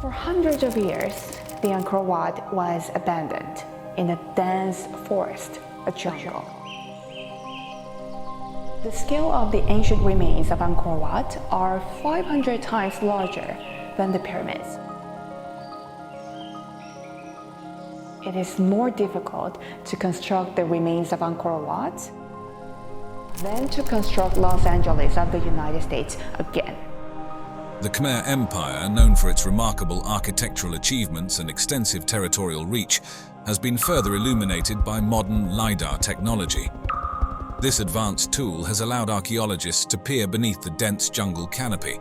For hundreds of years, the Angkor Wat was abandoned in a dense forest, a jungle. The scale of the ancient remains of Angkor Wat are 500 times larger than the pyramids. It is more difficult to construct the remains of Angkor Wat than to construct Los Angeles of the United States again. The Khmer Empire, known for its remarkable architectural achievements and extensive territorial reach, has been further illuminated by modern LiDAR technology. This advanced tool has allowed archaeologists to peer beneath the dense jungle canopy,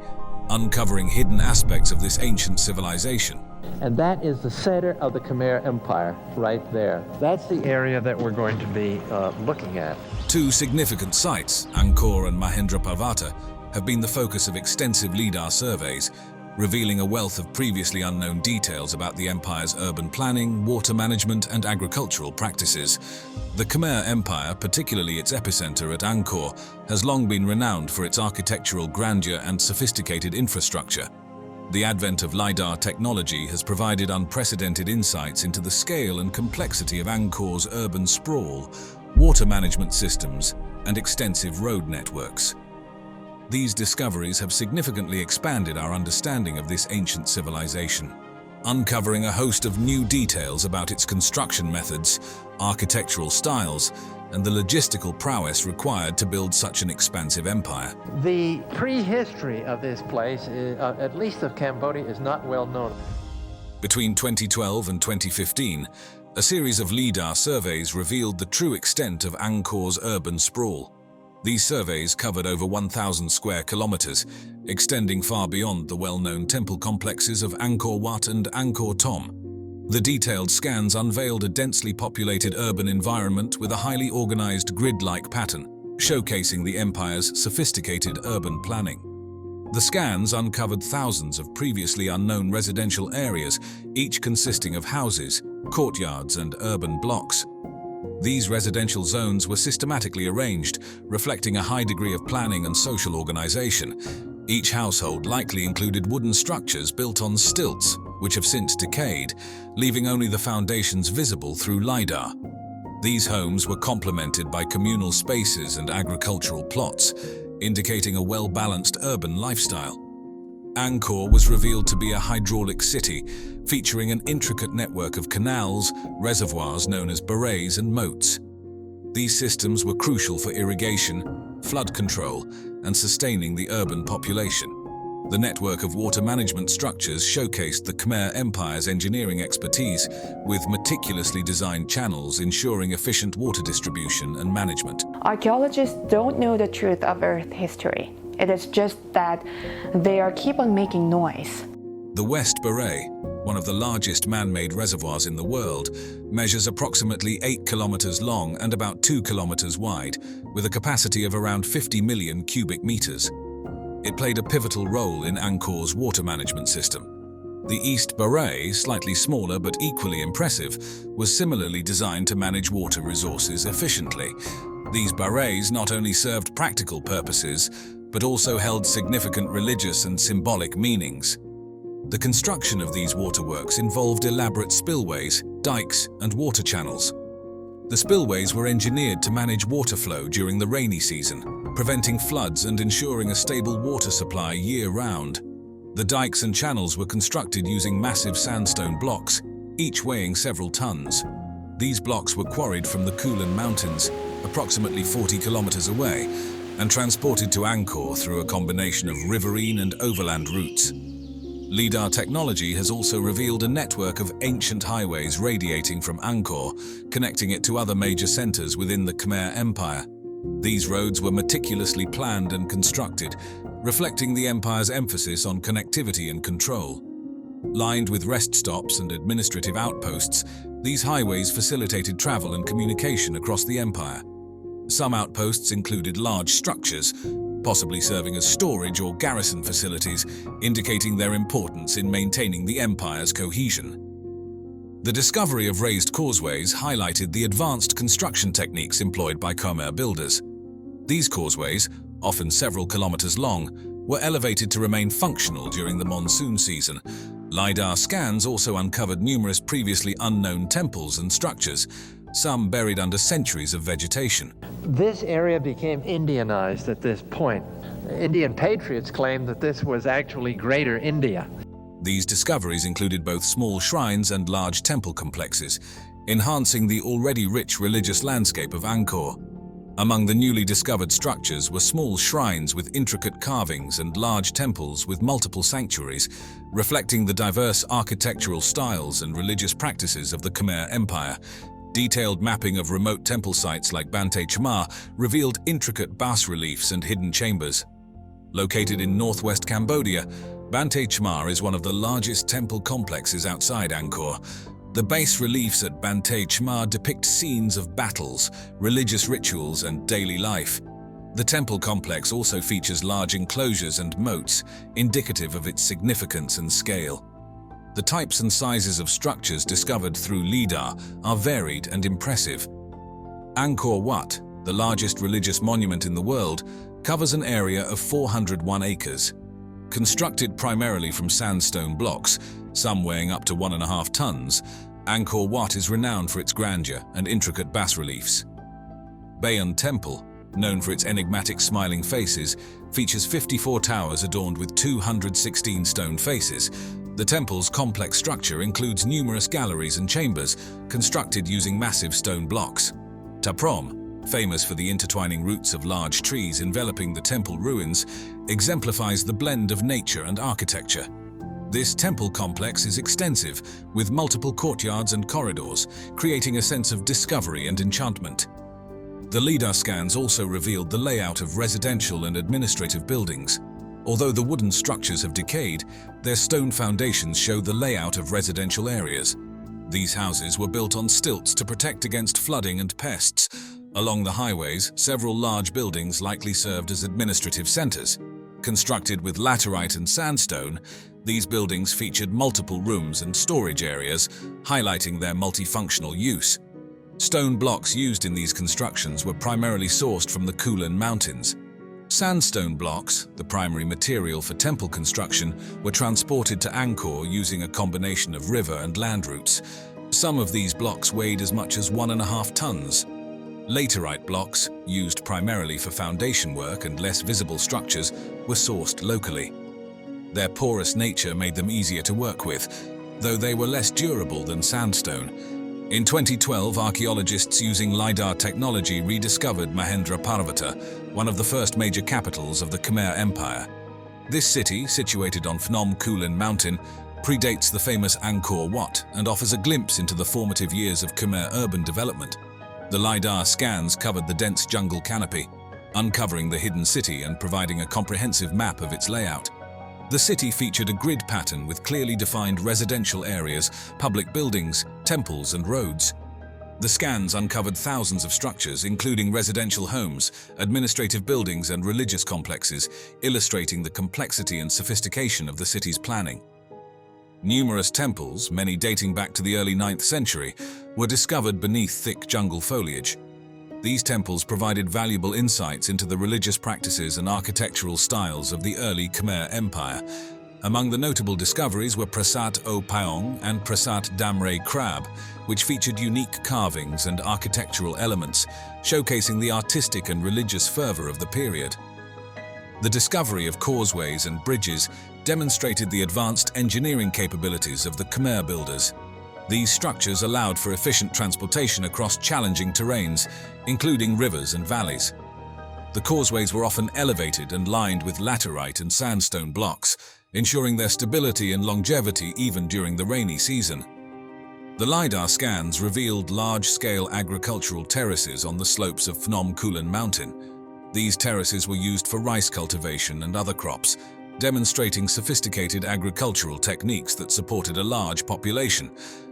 uncovering hidden aspects of this ancient civilization. And that is the center of the Khmer Empire, right there. That's the area that we're going to be looking at. Two significant sites, Angkor and Mahendraparvata, have been the focus of extensive LiDAR surveys, revealing a wealth of previously unknown details about the empire's urban planning, water management, and agricultural practices. The Khmer Empire, particularly its epicenter at Angkor, has long been renowned for its architectural grandeur and sophisticated infrastructure. The advent of LiDAR technology has provided unprecedented insights into the scale and complexity of Angkor's urban sprawl, water management systems, and extensive road networks. These discoveries have significantly expanded our understanding of this ancient civilization, uncovering a host of new details about its construction methods, architectural styles, and the logistical prowess required to build such an expansive empire. The prehistory of this place, at least of Cambodia, is not well known. Between 2012 and 2015, a series of LiDAR surveys revealed the true extent of Angkor's urban sprawl. These surveys covered over 1,000 square kilometers, extending far beyond the well-known temple complexes of Angkor Wat and Angkor Thom. The detailed scans unveiled a densely populated urban environment with a highly organized grid-like pattern, showcasing the empire's sophisticated urban planning. The scans uncovered thousands of previously unknown residential areas, each consisting of houses, courtyards, and urban blocks. These residential zones were systematically arranged, reflecting a high degree of planning and social organization. Each household likely included wooden structures built on stilts, which have since decayed, leaving only the foundations visible through LiDAR. These homes were complemented by communal spaces and agricultural plots, indicating a well-balanced urban lifestyle. Angkor was revealed to be a hydraulic city, featuring an intricate network of canals, reservoirs known as barrays, and moats. These systems were crucial for irrigation, flood control, and sustaining the urban population. The network of water management structures showcased the Khmer Empire's engineering expertise, with meticulously designed channels ensuring efficient water distribution and management. Archaeologists don't know the truth of Earth history. It is just that they keep on making noise. The West Baray, one of the largest man-made reservoirs in the world, measures approximately 8 kilometers long and about 2 kilometers wide, with a capacity of around 50 million cubic meters. It played a pivotal role in Angkor's water management system. The East Baray, slightly smaller but equally impressive, was similarly designed to manage water resources efficiently. These barrays not only served practical purposes, but also held significant religious and symbolic meanings. The construction of these waterworks involved elaborate spillways, dikes, and water channels. The spillways were engineered to manage water flow during the rainy season, preventing floods and ensuring a stable water supply year-round. The dikes and channels were constructed using massive sandstone blocks, each weighing several tons. These blocks were quarried from the Kulen Mountains, approximately 40 kilometers away, and transported to Angkor through a combination of riverine and overland routes. LiDAR technology has also revealed a network of ancient highways radiating from Angkor, connecting it to other major centers within the Khmer Empire. These roads were meticulously planned and constructed, reflecting the empire's emphasis on connectivity and control. Lined with rest stops and administrative outposts, these highways facilitated travel and communication across the empire. Some outposts included large structures, possibly serving as storage or garrison facilities, indicating their importance in maintaining the empire's cohesion. The discovery of raised causeways highlighted the advanced construction techniques employed by Khmer builders. These causeways, often several kilometers long, were elevated to remain functional during the monsoon season, LiDAR scans also uncovered numerous previously unknown temples and structures, some buried under centuries of vegetation. This area became Indianized at this point. Indian patriots claimed that this was actually Greater India. These discoveries included both small shrines and large temple complexes, enhancing the already rich religious landscape of Angkor. Among the newly discovered structures were small shrines with intricate carvings and large temples with multiple sanctuaries, reflecting the diverse architectural styles and religious practices of the Khmer Empire. Detailed mapping of remote temple sites like Bante Chmar revealed intricate bas-reliefs and hidden chambers. Located in northwest Cambodia, Bante Chmar is one of the largest temple complexes outside Angkor. The bas reliefs at Bante Chmar depict scenes of battles, religious rituals, and daily life. The temple complex also features large enclosures and moats, indicative of its significance and scale. The types and sizes of structures discovered through LiDAR are varied and impressive. Angkor Wat, the largest religious monument in the world, covers an area of 401 acres. Constructed primarily from sandstone blocks, some weighing up to 1.5 tons, Angkor Wat is renowned for its grandeur and intricate bas-reliefs. Bayon Temple, known for its enigmatic smiling faces, features 54 towers adorned with 216 stone faces. The temple's complex structure includes numerous galleries and chambers, constructed using massive stone blocks. Ta Prohm, famous for the intertwining roots of large trees enveloping the temple ruins, exemplifies the blend of nature and architecture. This temple complex is extensive, with multiple courtyards and corridors, creating a sense of discovery and enchantment. The LiDAR scans also revealed the layout of residential and administrative buildings. Although the wooden structures have decayed, their stone foundations show the layout of residential areas. These houses were built on stilts to protect against flooding and pests. Along the highways, several large buildings likely served as administrative centers. Constructed with laterite and sandstone, these buildings featured multiple rooms and storage areas, highlighting their multifunctional use. Stone blocks used in these constructions were primarily sourced from the Kulin Mountains. Sandstone blocks, the primary material for temple construction, were transported to Angkor using a combination of river and land routes. Some of these blocks weighed as much as 1.5 tons. Laterite blocks, used primarily for foundation work and less visible structures, were sourced locally. Their porous nature made them easier to work with, though they were less durable than sandstone. In 2012, archaeologists using LiDAR technology rediscovered Mahendra Parvata, one of the first major capitals of the Khmer Empire. This city, situated on Phnom Kulin Mountain, predates the famous Angkor Wat and offers a glimpse into the formative years of Khmer urban development. The LiDAR scans covered the dense jungle canopy, uncovering the hidden city and providing a comprehensive map of its layout. The city featured a grid pattern with clearly defined residential areas, public buildings, temples, and roads. The scans uncovered thousands of structures, including residential homes, administrative buildings, and religious complexes, illustrating the complexity and sophistication of the city's planning. Numerous temples, many dating back to the early 9th century, were discovered beneath thick jungle foliage. These temples provided valuable insights into the religious practices and architectural styles of the early Khmer Empire. Among the notable discoveries were Prasat O Paong and Prasat Damre Krab, which featured unique carvings and architectural elements, showcasing the artistic and religious fervor of the period. The discovery of causeways and bridges demonstrated the advanced engineering capabilities of the Khmer builders. These structures allowed for efficient transportation across challenging terrains, including rivers and valleys. The causeways were often elevated and lined with laterite and sandstone blocks, ensuring their stability and longevity even during the rainy season. The LiDAR scans revealed large-scale agricultural terraces on the slopes of Phnom Kulin Mountain. These terraces were used for rice cultivation and other crops, demonstrating sophisticated agricultural techniques that supported a large population.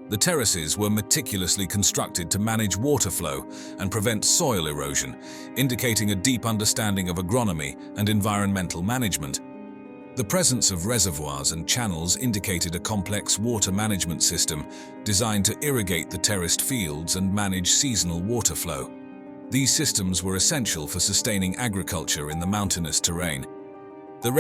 The terraces were meticulously constructed to manage water flow and prevent soil erosion, indicating a deep understanding of agronomy and environmental management. The presence of reservoirs and channels indicated a complex water management system designed to irrigate the terraced fields and manage seasonal water flow. These systems were essential for sustaining agriculture in the mountainous terrain. The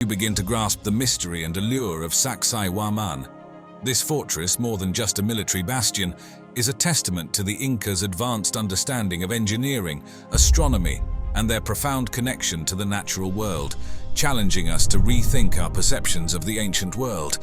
You begin to grasp the mystery and allure of Sacsayhuaman. This fortress, more than just a military bastion, is a testament to the Incas' advanced understanding of engineering, astronomy, and their profound connection to the natural world, challenging us to rethink our perceptions of the ancient world.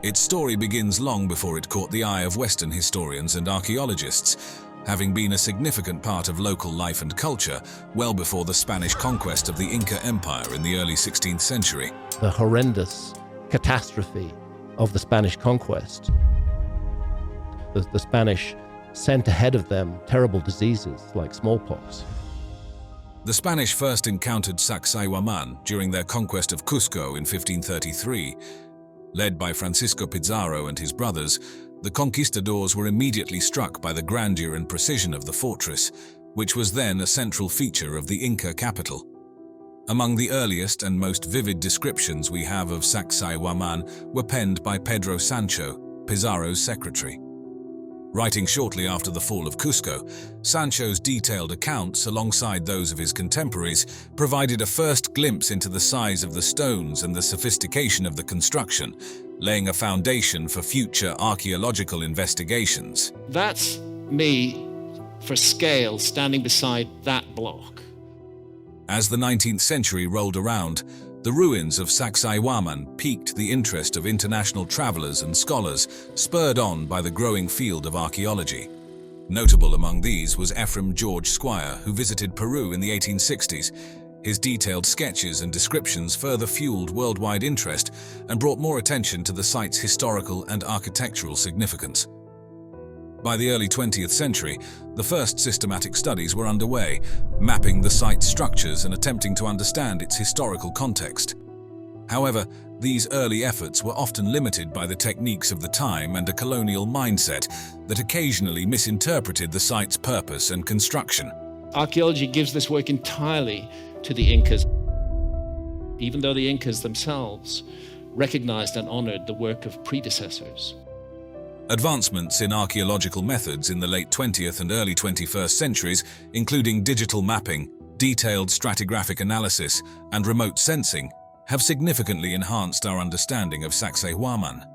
Its story begins long before it caught the eye of Western historians and archaeologists, having been a significant part of local life and culture well before the Spanish conquest of the Inca Empire in the early 16th century. The horrendous catastrophe of the Spanish conquest. The Spanish sent ahead of them terrible diseases like smallpox. The Spanish first encountered Sacsayhuaman during their conquest of Cusco in 1533. Led by Francisco Pizarro and his brothers, the conquistadors were immediately struck by the grandeur and precision of the fortress, which was then a central feature of the Inca capital. Among the earliest and most vivid descriptions we have of Sacsayhuaman were penned by Pedro Sancho, Pizarro's secretary. Writing shortly after the fall of Cusco, Sancho's detailed accounts, alongside those of his contemporaries, provided a first glimpse into the size of the stones and the sophistication of the construction, laying a foundation for future archaeological investigations. That's me, for scale, standing beside that block. As the 19th century rolled around, the ruins of Sacsayhuaman piqued the interest of international travelers and scholars, spurred on by the growing field of archaeology. Notable among these was Ephraim George Squire, who visited Peru in the 1860s. His detailed sketches and descriptions further fueled worldwide interest and brought more attention to the site's historical and architectural significance. By the early 20th century, the first systematic studies were underway, mapping the site's structures and attempting to understand its historical context. However, these early efforts were often limited by the techniques of the time and a colonial mindset that occasionally misinterpreted the site's purpose and construction. Archaeology gives this work entirely to the Incas, even though the Incas themselves recognized and honored the work of predecessors. Advancements in archaeological methods in the late 20th and early 21st centuries, including digital mapping, detailed stratigraphic analysis, and remote sensing, have significantly enhanced our understanding of Sacsayhuaman.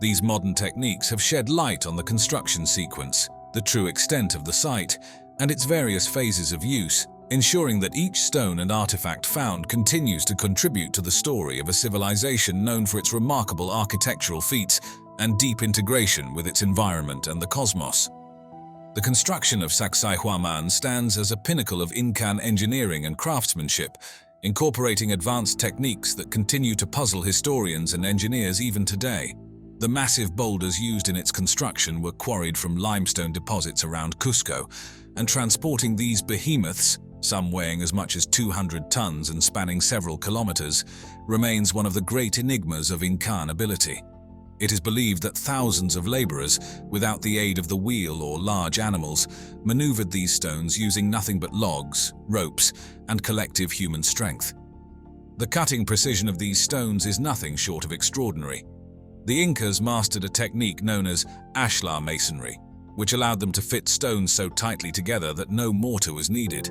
These modern techniques have shed light on the construction sequence, the true extent of the site, and its various phases of use, ensuring that each stone and artifact found continues to contribute to the story of a civilization known for its remarkable architectural feats and deep integration with its environment and the cosmos. The construction of Sacsayhuaman stands as a pinnacle of Incan engineering and craftsmanship, incorporating advanced techniques that continue to puzzle historians and engineers even today. The massive boulders used in its construction were quarried from limestone deposits around Cusco, and transporting these behemoths, some weighing as much as 200 tons and spanning several kilometers, remains one of the great enigmas of Incan ability. It is believed that thousands of laborers, without the aid of the wheel or large animals, maneuvered these stones using nothing but logs, ropes, and collective human strength. The cutting precision of these stones is nothing short of extraordinary. The Incas mastered a technique known as ashlar masonry, which allowed them to fit stones so tightly together that no mortar was needed.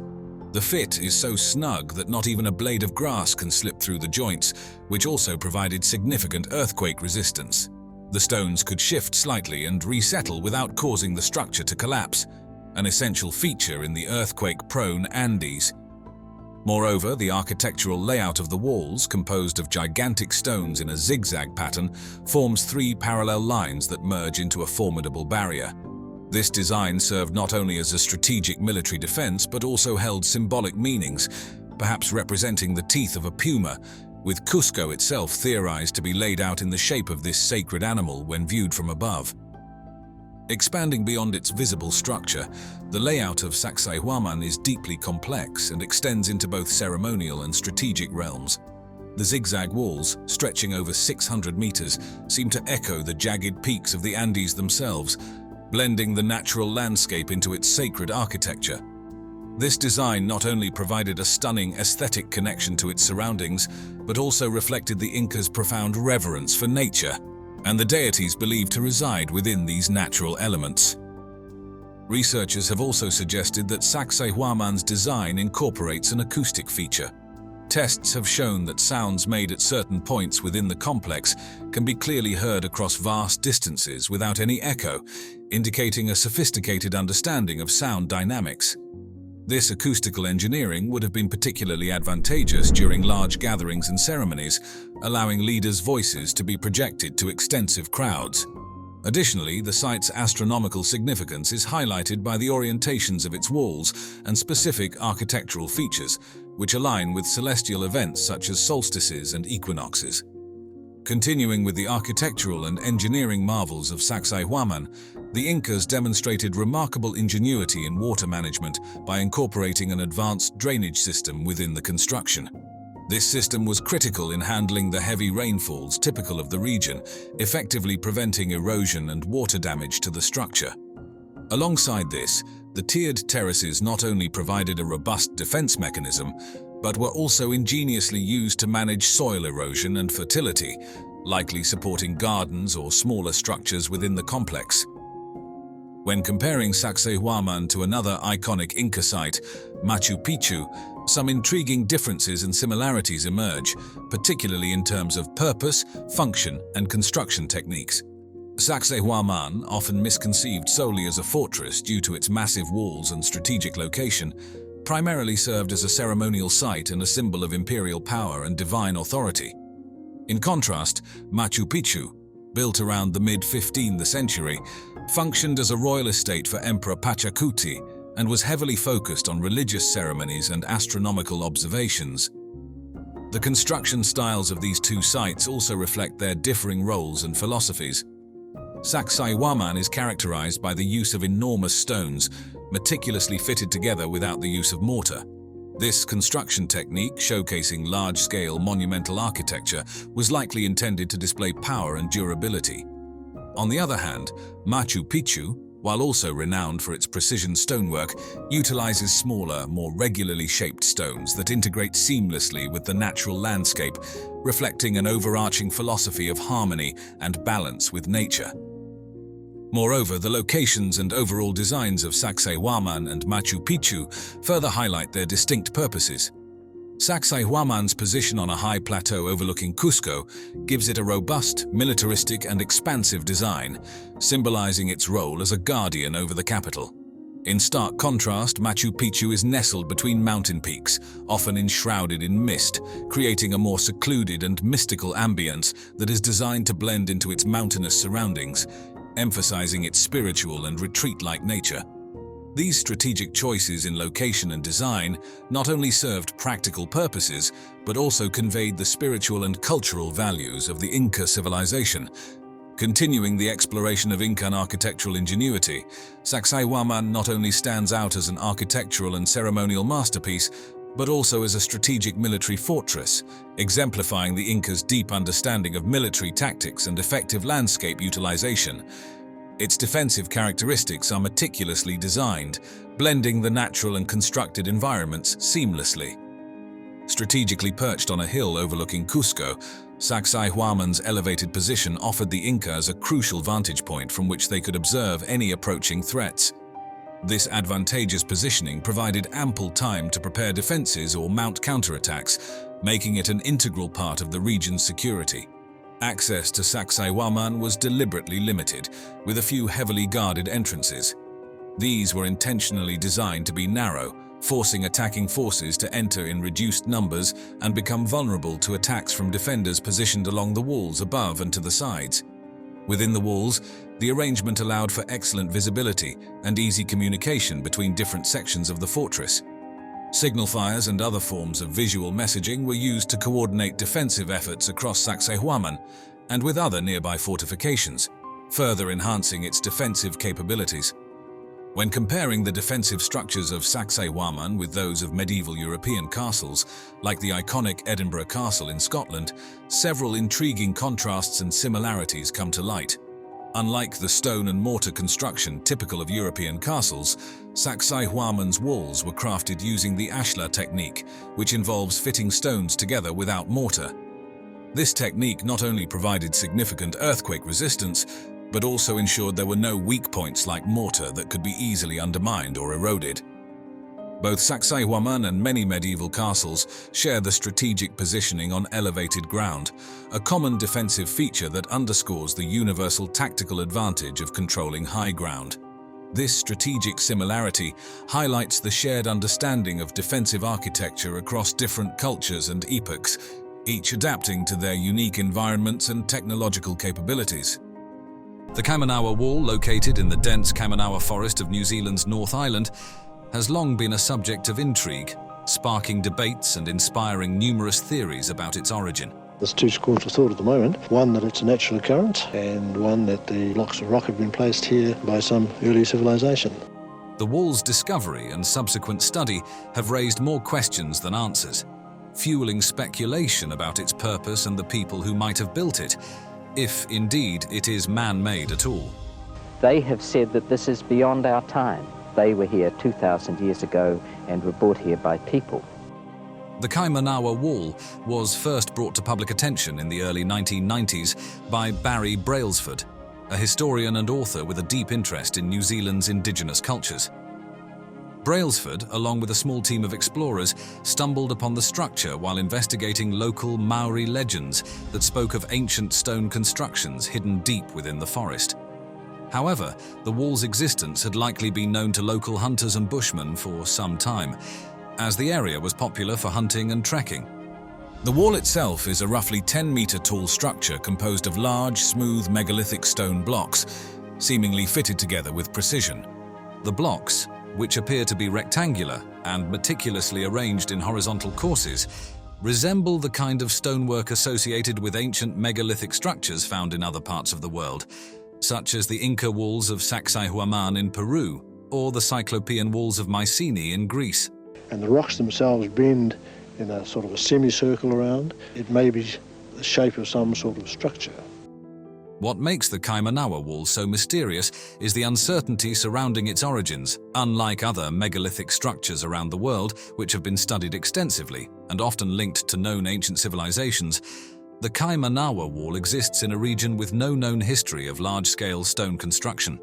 The fit is so snug that not even a blade of grass can slip through the joints, which also provided significant earthquake resistance. The stones could shift slightly and resettle without causing the structure to collapse, an essential feature in the earthquake-prone Andes. Moreover, the architectural layout of the walls, composed of gigantic stones in a zigzag pattern, forms three parallel lines that merge into a formidable barrier. This design served not only as a strategic military defense but also held symbolic meanings, perhaps representing the teeth of a puma, with Cusco itself theorized to be laid out in the shape of this sacred animal when viewed from above. Expanding beyond its visible structure, the layout of Sacsayhuaman is deeply complex and extends into both ceremonial and strategic realms. The zigzag walls, stretching over 600 meters, seem to echo the jagged peaks of the Andes themselves, blending the natural landscape into its sacred architecture. This design not only provided a stunning aesthetic connection to its surroundings, but also reflected the Incas' profound reverence for nature and the deities believed to reside within these natural elements. Researchers have also suggested that Sacsayhuaman's design incorporates an acoustic feature. Tests have shown that sounds made at certain points within the complex can be clearly heard across vast distances without any echo, indicating a sophisticated understanding of sound dynamics. This acoustical engineering would have been particularly advantageous during large gatherings and ceremonies, allowing leaders' voices to be projected to extensive crowds. Additionally, the site's astronomical significance is highlighted by the orientations of its walls and specific architectural features, which align with celestial events such as solstices and equinoxes. Continuing with the architectural and engineering marvels of Sacsayhuaman, the Incas demonstrated remarkable ingenuity in water management by incorporating an advanced drainage system within the construction. This system was critical in handling the heavy rainfalls typical of the region, effectively preventing erosion and water damage to the structure. Alongside this, the tiered terraces not only provided a robust defense mechanism, but were also ingeniously used to manage soil erosion and fertility, likely supporting gardens or smaller structures within the complex. When comparing Sacsayhuaman to another iconic Inca site, Machu Picchu, some intriguing differences and similarities emerge, particularly in terms of purpose, function, and construction techniques. Sacsayhuaman, often misconceived solely as a fortress due to its massive walls and strategic location, primarily served as a ceremonial site and a symbol of imperial power and divine authority. In contrast, Machu Picchu, built around the mid-15th century, functioned as a royal estate for Emperor Pachacuti and was heavily focused on religious ceremonies and astronomical observations. The construction styles of these two sites also reflect their differing roles and philosophies. Sacsayhuaman is characterized by the use of enormous stones, meticulously fitted together without the use of mortar. This construction technique, showcasing large-scale monumental architecture, was likely intended to display power and durability. On the other hand, Machu Picchu, while also renowned for its precision stonework, utilizes smaller, more regularly shaped stones that integrate seamlessly with the natural landscape, reflecting an overarching philosophy of harmony and balance with nature. Moreover, the locations and overall designs of Sacsayhuaman and Machu Picchu further highlight their distinct purposes. Sacsayhuaman's position on a high plateau overlooking Cusco gives it a robust, militaristic, and expansive design, symbolizing its role as a guardian over the capital. In stark contrast, Machu Picchu is nestled between mountain peaks, often enshrouded in mist, creating a more secluded and mystical ambience that is designed to blend into its mountainous surroundings, emphasizing its spiritual and retreat-like nature. These strategic choices in location and design not only served practical purposes, but also conveyed the spiritual and cultural values of the Inca civilization. Continuing the exploration of Incan architectural ingenuity, Sacsayhuaman not only stands out as an architectural and ceremonial masterpiece, but also as a strategic military fortress, exemplifying the Incas' deep understanding of military tactics and effective landscape utilization. Its defensive characteristics are meticulously designed, blending the natural and constructed environments seamlessly. Strategically perched on a hill overlooking Cusco, Sacsayhuaman's elevated position offered the Incas a crucial vantage point from which they could observe any approaching threats. This advantageous positioning provided ample time to prepare defenses or mount counterattacks, making it an integral part of the region's security. Access to Sacsayhuaman was deliberately limited, with a few heavily guarded entrances. These were intentionally designed to be narrow, forcing attacking forces to enter in reduced numbers and become vulnerable to attacks from defenders positioned along the walls above and to the sides. Within the walls, the arrangement allowed for excellent visibility and easy communication between different sections of the fortress. Signal fires and other forms of visual messaging were used to coordinate defensive efforts across Sacsayhuaman and with other nearby fortifications, further enhancing its defensive capabilities. When comparing the defensive structures of Sacsayhuaman with those of medieval European castles, like the iconic Edinburgh Castle in Scotland, several intriguing contrasts and similarities come to light. Unlike the stone and mortar construction typical of European castles, Sacsayhuaman's walls were crafted using the ashlar technique, which involves fitting stones together without mortar. This technique not only provided significant earthquake resistance, but also ensured there were no weak points like mortar that could be easily undermined or eroded. Both Sacsayhuaman and many medieval castles share the strategic positioning on elevated ground, a common defensive feature that underscores the universal tactical advantage of controlling high ground. This strategic similarity highlights the shared understanding of defensive architecture across different cultures and epochs, each adapting to their unique environments and technological capabilities. The Kaimanawa Wall, located in the dense Kaimanawa forest of New Zealand's North Island, has long been a subject of intrigue, sparking debates and inspiring numerous theories about its origin. There's two schools of thought at the moment. One that it's a natural occurrence, and one that the blocks of rock have been placed here by some early civilization. The wall's discovery and subsequent study have raised more questions than answers, fueling speculation about its purpose and the people who might have built it, if indeed it is man-made at all. They have said that this is beyond our time. They were here 2,000 years ago and were brought here by people. The Kaimanawa Wall was first brought to public attention in the early 1990s by Barry Brailsford, a historian and author with a deep interest in New Zealand's indigenous cultures. Brailsford, along with a small team of explorers, stumbled upon the structure while investigating local Maori legends that spoke of ancient stone constructions hidden deep within the forest. However, the wall's existence had likely been known to local hunters and bushmen for some time, as the area was popular for hunting and trekking. The wall itself is a roughly 10-meter tall structure composed of large, smooth megalithic stone blocks, seemingly fitted together with precision. The blocks, which appear to be rectangular and meticulously arranged in horizontal courses, resemble the kind of stonework associated with ancient megalithic structures found in other parts of the world, such as the Inca walls of Sacsayhuaman in Peru or the Cyclopean walls of Mycenae in Greece. And the rocks themselves bend in a sort of a semicircle around. It may be the shape of some sort of structure. What makes the Kaimanawa Wall so mysterious is the uncertainty surrounding its origins. Unlike other megalithic structures around the world, which have been studied extensively and often linked to known ancient civilizations, the Kaimanawa Wall exists in a region with no known history of large-scale stone construction.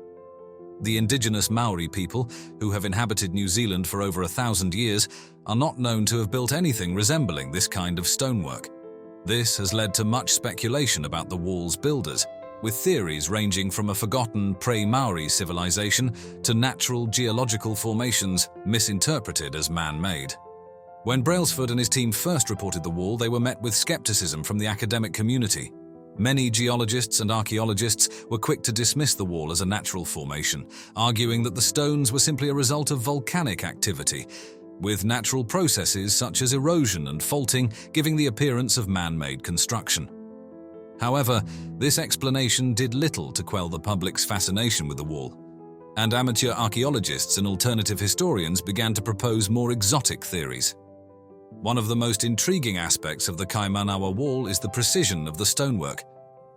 The indigenous Maori people, who have inhabited New Zealand for over 1,000 years, are not known to have built anything resembling this kind of stonework. This has led to much speculation about the wall's builders, with theories ranging from a forgotten pre-Maori civilization to natural geological formations misinterpreted as man-made. When Brailsford and his team first reported the wall, they were met with skepticism from the academic community. Many geologists and archaeologists were quick to dismiss the wall as a natural formation, arguing that the stones were simply a result of volcanic activity, with natural processes such as erosion and faulting giving the appearance of man-made construction. However, this explanation did little to quell the public's fascination with the wall, and amateur archaeologists and alternative historians began to propose more exotic theories. One of the most intriguing aspects of the Kaimanawa Wall is the precision of the stonework.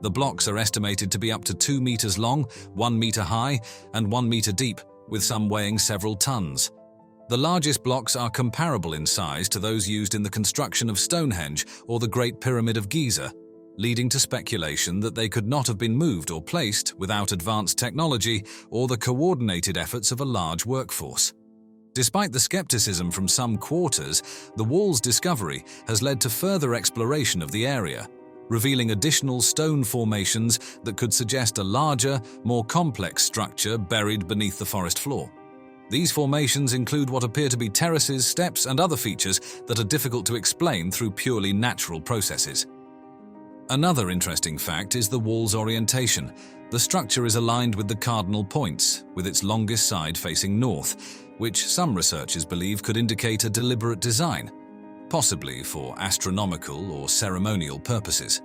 The blocks are estimated to be up to 2 meters long, 1 meter high, and 1 meter deep, with some weighing several tons. The largest blocks are comparable in size to those used in the construction of Stonehenge or the Great Pyramid of Giza, leading to speculation that they could not have been moved or placed without advanced technology or the coordinated efforts of a large workforce. Despite the skepticism from some quarters, the wall's discovery has led to further exploration of the area, revealing additional stone formations that could suggest a larger, more complex structure buried beneath the forest floor. These formations include what appear to be terraces, steps, and other features that are difficult to explain through purely natural processes. Another interesting fact is the wall's orientation. The structure is aligned with the cardinal points, with its longest side facing north, which some researchers believe could indicate a deliberate design, possibly for astronomical or ceremonial purposes.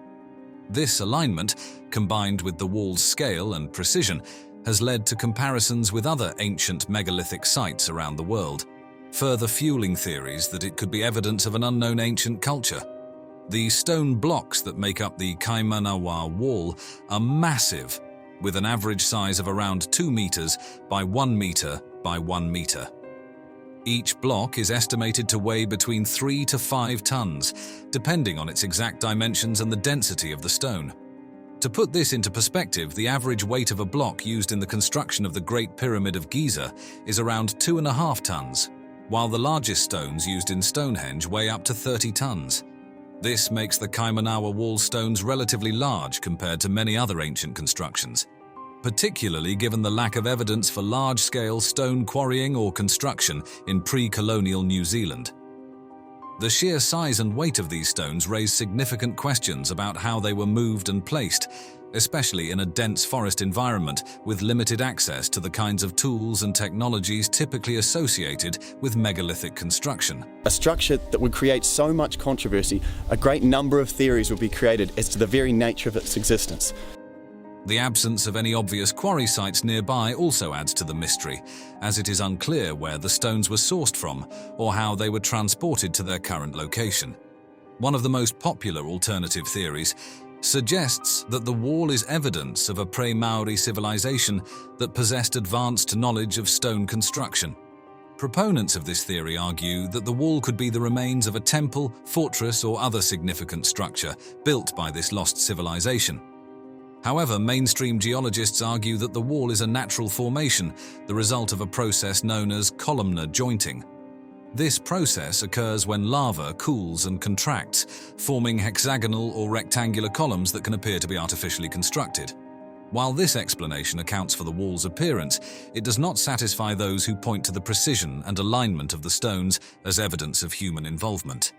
This alignment, combined with the wall's scale and precision, has led to comparisons with other ancient megalithic sites around the world, further fueling theories that it could be evidence of an unknown ancient culture. The stone blocks that make up the Kaimanawa Wall are massive, with an average size of around 2 meters by 1 meter by 1 meter. Each block is estimated to weigh between 3 to 5 tons, depending on its exact dimensions and the density of the stone. To put this into perspective, the average weight of a block used in the construction of the Great Pyramid of Giza is around 2.5 tons, while the largest stones used in Stonehenge weigh up to 30 tons. This makes the Kaimanawa wall stones relatively large compared to many other ancient constructions, particularly given the lack of evidence for large-scale stone quarrying or construction in pre-colonial New Zealand. The sheer size and weight of these stones raise significant questions about how they were moved and placed, especially in a dense forest environment with limited access to the kinds of tools and technologies typically associated with megalithic construction. A structure that would create so much controversy, a great number of theories would be created as to the very nature of its existence. The absence of any obvious quarry sites nearby also adds to the mystery, as it is unclear where the stones were sourced from or how they were transported to their current location. One of the most popular alternative theories suggests that the wall is evidence of a pre-Maori civilization that possessed advanced knowledge of stone construction. Proponents of this theory argue that the wall could be the remains of a temple, fortress, or other significant structure built by this lost civilization. However, mainstream geologists argue that the wall is a natural formation, the result of a process known as columnar jointing. This process occurs when lava cools and contracts, forming hexagonal or rectangular columns that can appear to be artificially constructed. While this explanation accounts for the wall's appearance, it does not satisfy those who point to the precision and alignment of the stones as evidence of human involvement.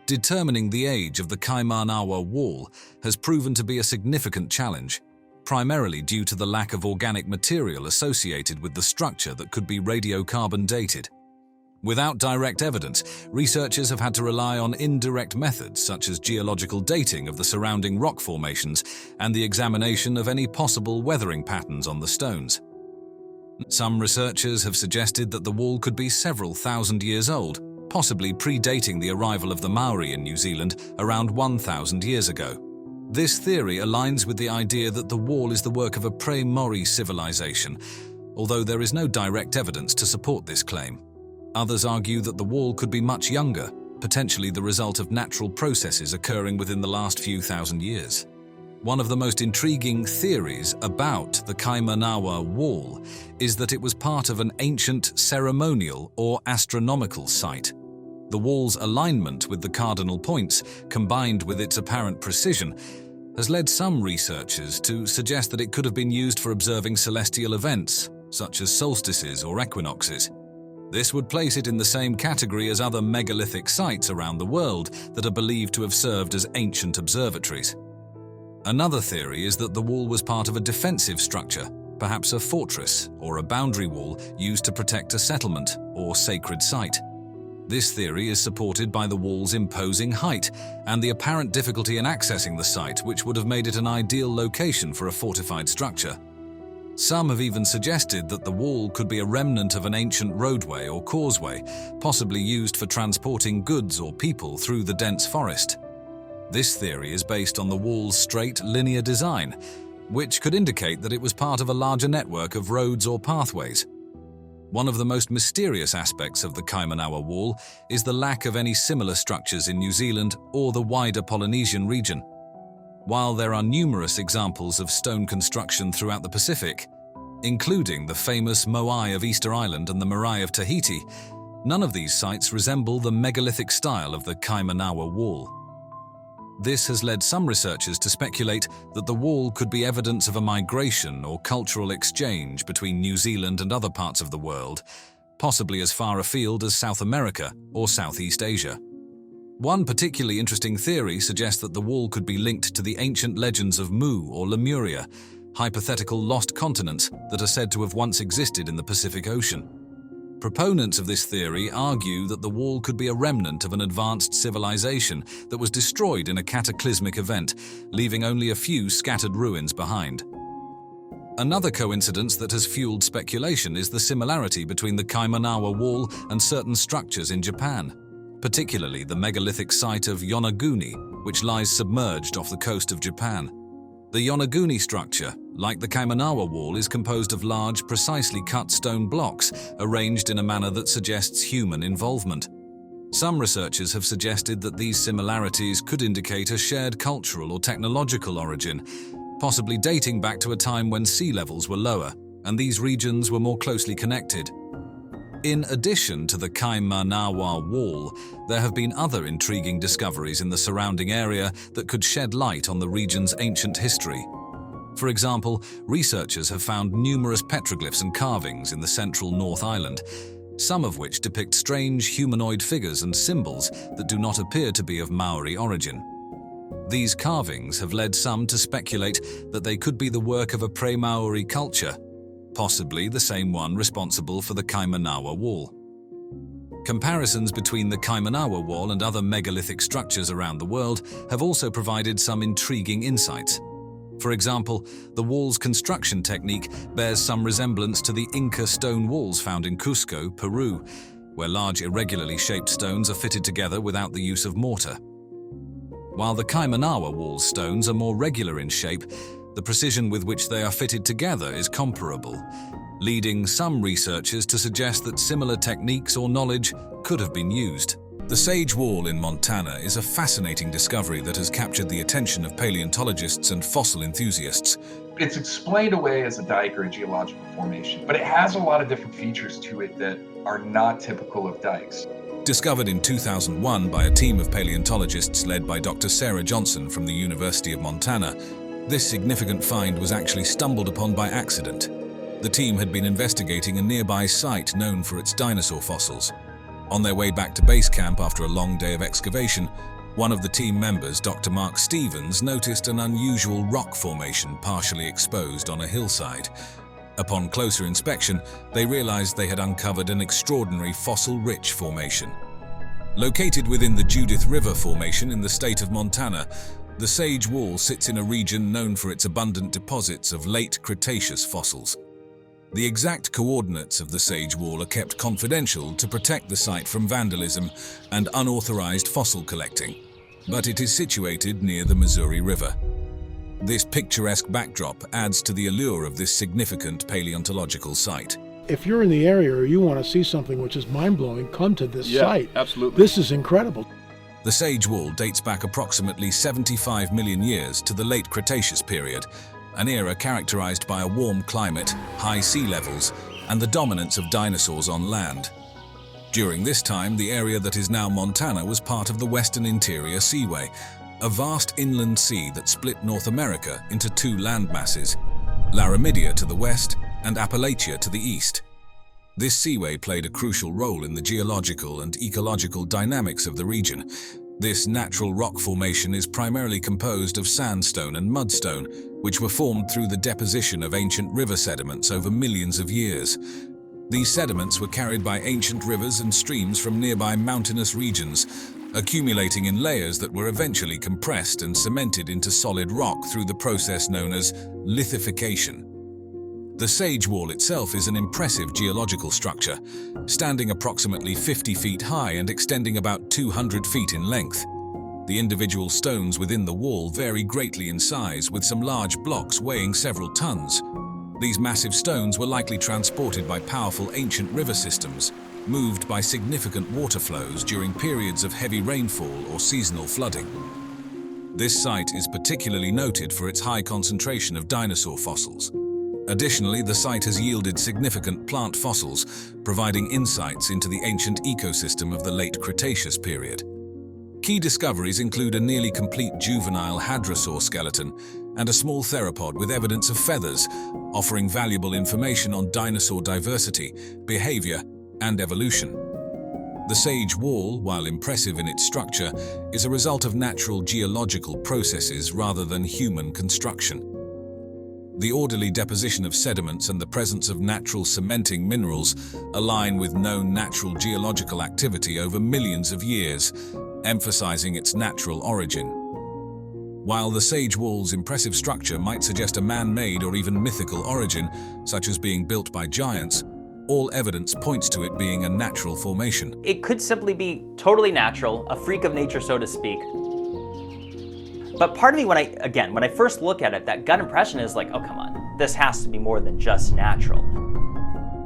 Determining the age of the Kaimanawa wall has proven to be a significant challenge, primarily due to the lack of organic material associated with the structure that could be radiocarbon dated. Without direct evidence, researchers have had to rely on indirect methods such as geological dating of the surrounding rock formations and the examination of any possible weathering patterns on the stones. Some researchers have suggested that the wall could be several thousand years old, possibly predating the arrival of the Maori in New Zealand around 1,000 years ago. This theory aligns with the idea that the wall is the work of a pre-Maori civilization, although there is no direct evidence to support this claim. Others argue that the wall could be much younger, potentially the result of natural processes occurring within the last few thousand years. One of the most intriguing theories about the Kaimanawa wall is that it was part of an ancient ceremonial or astronomical site. The wall's alignment with the cardinal points, combined with its apparent precision, has led some researchers to suggest that it could have been used for observing celestial events, such as solstices or equinoxes. This would place it in the same category as other megalithic sites around the world that are believed to have served as ancient observatories. Another theory is that the wall was part of a defensive structure, perhaps a fortress or a boundary wall used to protect a settlement or sacred site. This theory is supported by the wall's imposing height and the apparent difficulty in accessing the site, which would have made it an ideal location for a fortified structure. Some have even suggested that the wall could be a remnant of an ancient roadway or causeway, possibly used for transporting goods or people through the dense forest. This theory is based on the wall's straight, linear design, which could indicate that it was part of a larger network of roads or pathways. One of the most mysterious aspects of the Kaimanawa wall is the lack of any similar structures in New Zealand or the wider Polynesian region. While there are numerous examples of stone construction throughout the Pacific, including the famous Moai of Easter Island and the Marae of Tahiti, none of these sites resemble the megalithic style of the Kaimanawa wall. This has led some researchers to speculate that the wall could be evidence of a migration or cultural exchange between New Zealand and other parts of the world, possibly as far afield as South America or Southeast Asia. One particularly interesting theory suggests that the wall could be linked to the ancient legends of Mu or Lemuria, hypothetical lost continents that are said to have once existed in the Pacific Ocean. Proponents of this theory argue that the wall could be a remnant of an advanced civilization that was destroyed in a cataclysmic event, leaving only a few scattered ruins behind. Another coincidence that has fueled speculation is the similarity between the Kaimanawa wall and certain structures in Japan, particularly the megalithic site of Yonaguni, which lies submerged off the coast of Japan. The Yonaguni structure, like the Kaimanawa wall, is composed of large, precisely cut stone blocks arranged in a manner that suggests human involvement. Some researchers have suggested that these similarities could indicate a shared cultural or technological origin, possibly dating back to a time when sea levels were lower and these regions were more closely connected. In addition to the Kaimanawa Wall, there have been other intriguing discoveries in the surrounding area that could shed light on the region's ancient history. For example, researchers have found numerous petroglyphs and carvings in the central North Island, some of which depict strange humanoid figures and symbols that do not appear to be of Maori origin. These carvings have led some to speculate that they could be the work of a pre-Maori culture, possibly the same one responsible for the Kaimanawa Wall. Comparisons between the Kaimanawa Wall and other megalithic structures around the world have also provided some intriguing insights. For example, the wall's construction technique bears some resemblance to the Inca stone walls found in Cusco, Peru, where large irregularly shaped stones are fitted together without the use of mortar. While the Kaimanawa wall's stones are more regular in shape, the precision with which they are fitted together is comparable, leading some researchers to suggest that similar techniques or knowledge could have been used. The Sage Wall in Montana is a fascinating discovery that has captured the attention of paleontologists and fossil enthusiasts. It's explained away as a dike or a geological formation, but it has a lot of different features to it that are not typical of dikes. Discovered in 2001 by a team of paleontologists led by Dr. Sarah Johnson from the University of Montana, this significant find was actually stumbled upon by accident. The team had been investigating a nearby site known for its dinosaur fossils. On their way back to base camp after a long day of excavation, one of the team members, Dr. Mark Stevens, noticed an unusual rock formation partially exposed on a hillside. Upon closer inspection, they realized they had uncovered an extraordinary fossil-rich formation. Located within the Judith River Formation in the state of Montana, the Sage Wall sits in a region known for its abundant deposits of late Cretaceous fossils. The exact coordinates of the Sage Wall are kept confidential to protect the site from vandalism and unauthorized fossil collecting, but it is situated near the Missouri River. This picturesque backdrop adds to the allure of this significant paleontological site. If you're in the area or you want to see something which is mind-blowing, come to this site. Absolutely. This is incredible. The Sage Wall dates back approximately 75 million years to the late Cretaceous period, an era characterized by a warm climate, high sea levels, and the dominance of dinosaurs on land. During this time, the area that is now Montana was part of the Western Interior Seaway, a vast inland sea that split North America into two landmasses, Laramidia to the west and Appalachia to the east. This seaway played a crucial role in the geological and ecological dynamics of the region. This natural rock formation is primarily composed of sandstone and mudstone, which were formed through the deposition of ancient river sediments over millions of years. These sediments were carried by ancient rivers and streams from nearby mountainous regions, accumulating in layers that were eventually compressed and cemented into solid rock through the process known as lithification. The Sage Wall itself is an impressive geological structure, standing approximately 50 feet high and extending about 200 feet in length. The individual stones within the wall vary greatly in size, with some large blocks weighing several tons. These massive stones were likely transported by powerful ancient river systems, moved by significant water flows during periods of heavy rainfall or seasonal flooding. This site is particularly noted for its high concentration of dinosaur fossils. Additionally, the site has yielded significant plant fossils, providing insights into the ancient ecosystem of the late Cretaceous period. Key discoveries include a nearly complete juvenile hadrosaur skeleton and a small theropod with evidence of feathers, offering valuable information on dinosaur diversity, behavior, and evolution. The Sage Wall, while impressive in its structure, is a result of natural geological processes rather than human construction. The orderly deposition of sediments and the presence of natural cementing minerals align with known natural geological activity over millions of years, emphasizing its natural origin. While the Sage Wall's impressive structure might suggest a man-made or even mythical origin, such as being built by giants, all evidence points to it being a natural formation. It could simply be totally natural, a freak of nature, so to speak. But part of me, when I first look at it, that gut impression is like, oh, come on, this has to be more than just natural.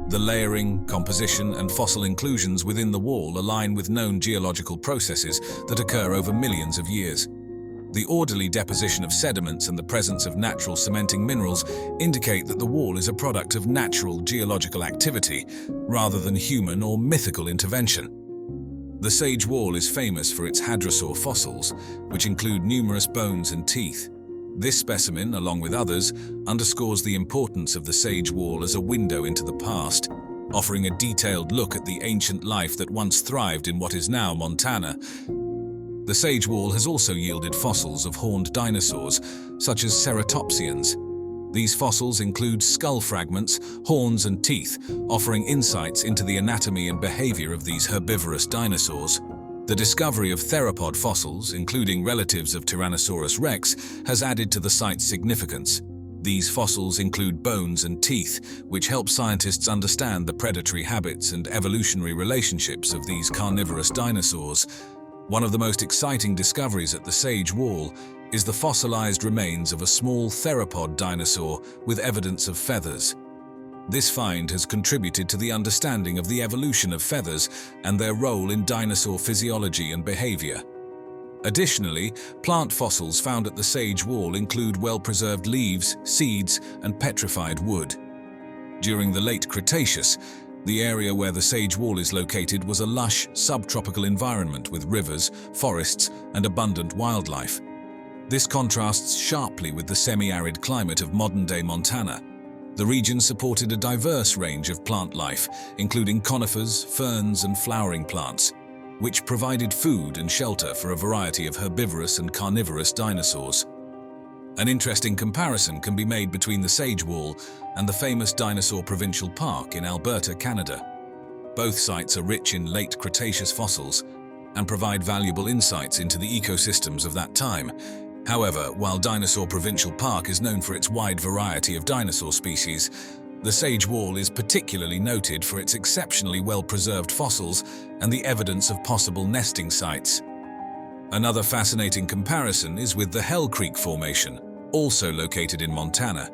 The layering, composition, and fossil inclusions within the wall align with known geological processes that occur over millions of years. The orderly deposition of sediments and the presence of natural cementing minerals indicate that the wall is a product of natural geological activity rather than human or mythical intervention. The Sage Wall is famous for its hadrosaur fossils, which include numerous bones and teeth. This specimen, along with others, underscores the importance of the Sage Wall as a window into the past, offering a detailed look at the ancient life that once thrived in what is now Montana. The Sage Wall has also yielded fossils of horned dinosaurs, such as ceratopsians. These fossils include skull fragments, horns, and teeth, offering insights into the anatomy and behavior of these herbivorous dinosaurs. The discovery of theropod fossils, including relatives of Tyrannosaurus rex, has added to the site's significance. These fossils include bones and teeth, which help scientists understand the predatory habits and evolutionary relationships of these carnivorous dinosaurs. One of the most exciting discoveries at the Sage Wall is the fossilized remains of a small theropod dinosaur with evidence of feathers. This find has contributed to the understanding of the evolution of feathers and their role in dinosaur physiology and behavior. Additionally, plant fossils found at the Sage Wall include well-preserved leaves, seeds, and petrified wood. During the late Cretaceous, the area where the Sage Wall is located was a lush, subtropical environment with rivers, forests, and abundant wildlife. This contrasts sharply with the semi-arid climate of modern-day Montana. The region supported a diverse range of plant life, including conifers, ferns, and flowering plants, which provided food and shelter for a variety of herbivorous and carnivorous dinosaurs. An interesting comparison can be made between the Sage Wall and the famous Dinosaur Provincial Park in Alberta, Canada. Both sites are rich in late Cretaceous fossils and provide valuable insights into the ecosystems of that time. However, while Dinosaur Provincial Park is known for its wide variety of dinosaur species, the Sage Wall is particularly noted for its exceptionally well-preserved fossils and the evidence of possible nesting sites. Another fascinating comparison is with the Hell Creek Formation, also located in Montana.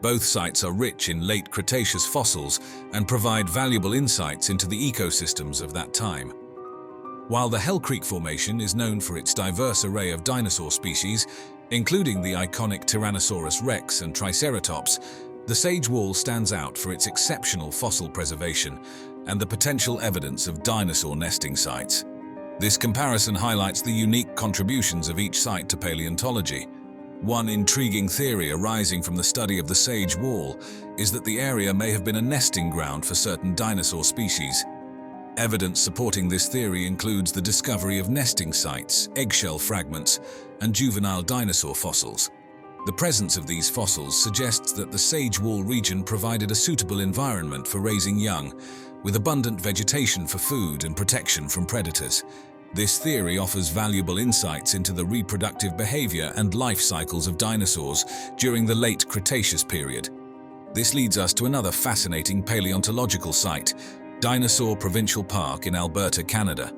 Both sites are rich in late Cretaceous fossils and provide valuable insights into the ecosystems of that time. While the Hell Creek Formation is known for its diverse array of dinosaur species, including the iconic Tyrannosaurus rex and Triceratops, the Sage Wall stands out for its exceptional fossil preservation and the potential evidence of dinosaur nesting sites. This comparison highlights the unique contributions of each site to paleontology. One intriguing theory arising from the study of the Sage Wall is that the area may have been a nesting ground for certain dinosaur species. Evidence supporting this theory includes the discovery of nesting sites, eggshell fragments, and juvenile dinosaur fossils. The presence of these fossils suggests that the Sage Wall region provided a suitable environment for raising young, with abundant vegetation for food and protection from predators. This theory offers valuable insights into the reproductive behavior and life cycles of dinosaurs during the late Cretaceous period. This leads us to another fascinating paleontological site, Dinosaur Provincial Park in Alberta, Canada.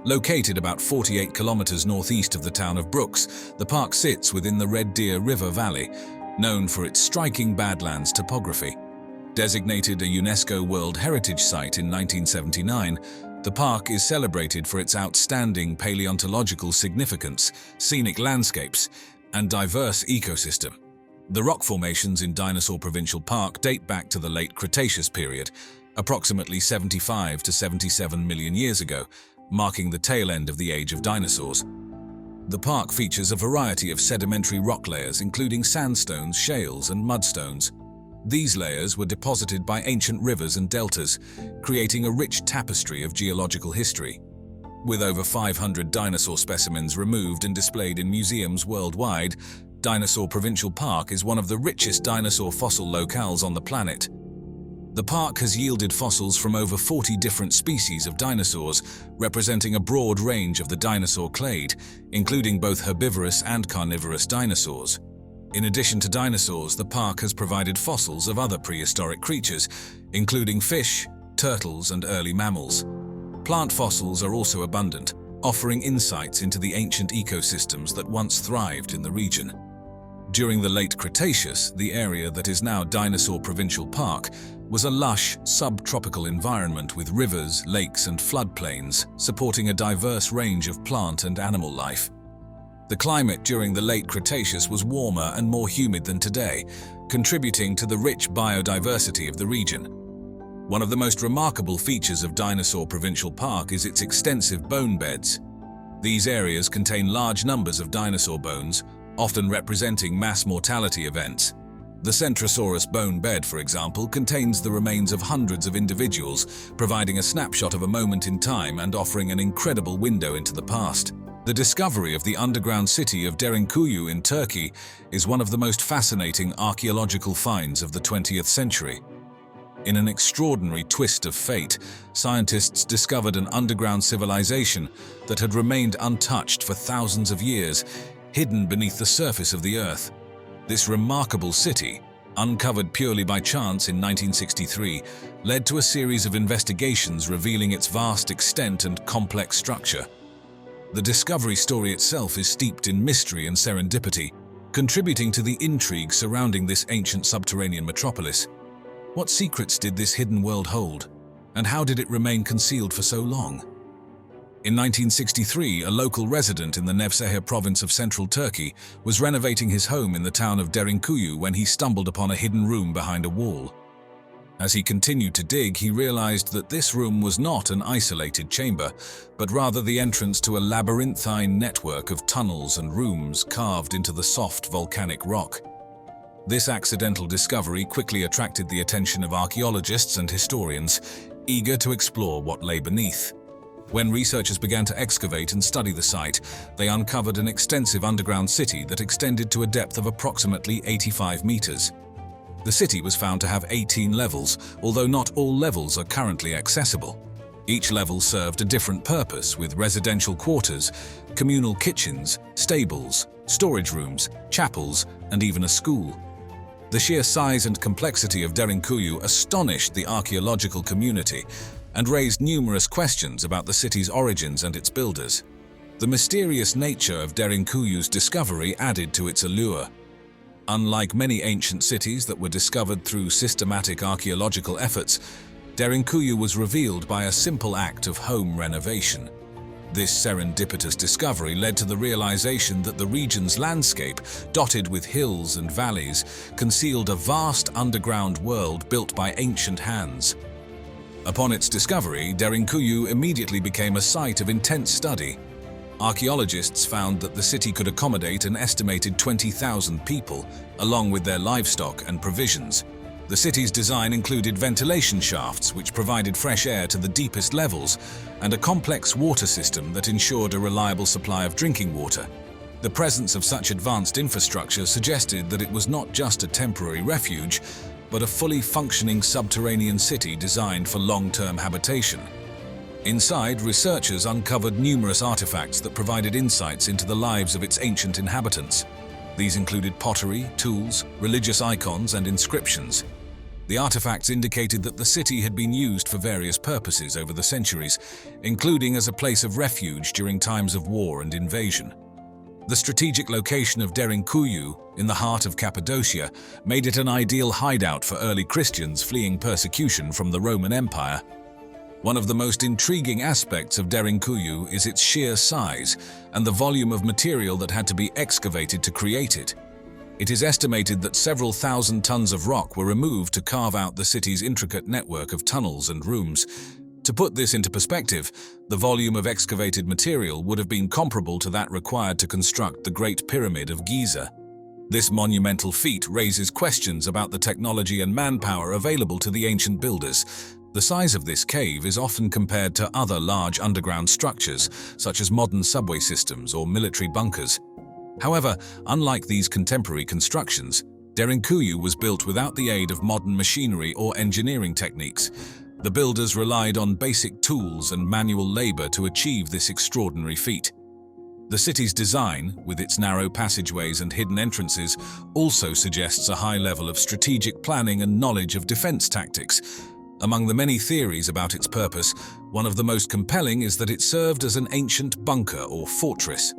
Located about 48 kilometers northeast of the town of Brooks, the park sits within the Red Deer River Valley, known for its striking Badlands topography. Designated a UNESCO World Heritage Site in 1979, the park is celebrated for its outstanding paleontological significance, scenic landscapes, and diverse ecosystem. The rock formations in Dinosaur Provincial Park date back to the late Cretaceous period, approximately 75 to 77 million years ago, marking the tail end of the age of dinosaurs. The park features a variety of sedimentary rock layers, including sandstones, shales, and mudstones. These layers were deposited by ancient rivers and deltas, creating a rich tapestry of geological history. With over 500 dinosaur specimens removed and displayed in museums worldwide, Dinosaur Provincial Park is one of the richest dinosaur fossil locales on the planet. The park has yielded fossils from over 40 different species of dinosaurs, representing a broad range of the dinosaur clade, including both herbivorous and carnivorous dinosaurs. In addition to dinosaurs, the park has provided fossils of other prehistoric creatures, including fish, turtles, and early mammals. Plant fossils are also abundant, offering insights into the ancient ecosystems that once thrived in the region. During the late Cretaceous, the area that is now Dinosaur Provincial Park was a lush, subtropical environment with rivers, lakes, and floodplains, supporting a diverse range of plant and animal life. The climate during the late Cretaceous was warmer and more humid than today, contributing to the rich biodiversity of the region. One of the most remarkable features of Dinosaur Provincial Park is its extensive bone beds. These areas contain large numbers of dinosaur bones, often representing mass mortality events. The Centrosaurus bone bed, for example, contains the remains of hundreds of individuals, providing a snapshot of a moment in time and offering an incredible window into the past. The discovery of the underground city of Derinkuyu in Turkey is one of the most fascinating archaeological finds of the 20th century. In an extraordinary twist of fate, scientists discovered an underground civilization that had remained untouched for thousands of years, hidden beneath the surface of the Earth. This remarkable city, uncovered purely by chance in 1963, led to a series of investigations revealing its vast extent and complex structure. The discovery story itself is steeped in mystery and serendipity, contributing to the intrigue surrounding this ancient subterranean metropolis. What secrets did this hidden world hold, and how did it remain concealed for so long? In 1963, a local resident in the Nevşehir province of central Turkey was renovating his home in the town of Derinkuyu when he stumbled upon a hidden room behind a wall. As he continued to dig, he realized that this room was not an isolated chamber, but rather the entrance to a labyrinthine network of tunnels and rooms carved into the soft volcanic rock. This accidental discovery quickly attracted the attention of archaeologists and historians, eager to explore what lay beneath. When researchers began to excavate and study the site, they uncovered an extensive underground city that extended to a depth of approximately 85 meters. The city was found to have 18 levels, although not all levels are currently accessible. Each level served a different purpose, with residential quarters, communal kitchens, stables, storage rooms, chapels, and even a school. The sheer size and complexity of Derinkuyu astonished the archaeological community and raised numerous questions about the city's origins and its builders. The mysterious nature of Derinkuyu's discovery added to its allure. Unlike many ancient cities that were discovered through systematic archaeological efforts, Derinkuyu was revealed by a simple act of home renovation. This serendipitous discovery led to the realization that the region's landscape, dotted with hills and valleys, concealed a vast underground world built by ancient hands. Upon its discovery, Derinkuyu immediately became a site of intense study. Archaeologists found that the city could accommodate an estimated 20,000 people, along with their livestock and provisions. The city's design included ventilation shafts which provided fresh air to the deepest levels, and a complex water system that ensured a reliable supply of drinking water. The presence of such advanced infrastructure suggested that it was not just a temporary refuge, but a fully functioning subterranean city designed for long-term habitation. Inside, researchers uncovered numerous artifacts that provided insights into the lives of its ancient inhabitants. These included pottery, tools, religious icons, and inscriptions. The artifacts indicated that the city had been used for various purposes over the centuries, including as a place of refuge during times of war and invasion. The strategic location of Derinkuyu, in the heart of Cappadocia, made it an ideal hideout for early Christians fleeing persecution from the Roman Empire. One of the most intriguing aspects of Derinkuyu is its sheer size and the volume of material that had to be excavated to create it. It is estimated that several thousand tons of rock were removed to carve out the city's intricate network of tunnels and rooms. To put this into perspective, the volume of excavated material would have been comparable to that required to construct the Great Pyramid of Giza. This monumental feat raises questions about the technology and manpower available to the ancient builders. The size of this cave is often compared to other large underground structures, such as modern subway systems or military bunkers. However, unlike these contemporary constructions, Derinkuyu was built without the aid of modern machinery or engineering techniques. The builders relied on basic tools and manual labor to achieve this extraordinary feat. The city's design, with its narrow passageways and hidden entrances, also suggests a high level of strategic planning and knowledge of defense tactics. Among the many theories about its purpose, one of the most compelling is that it served as an ancient bunker or fortress.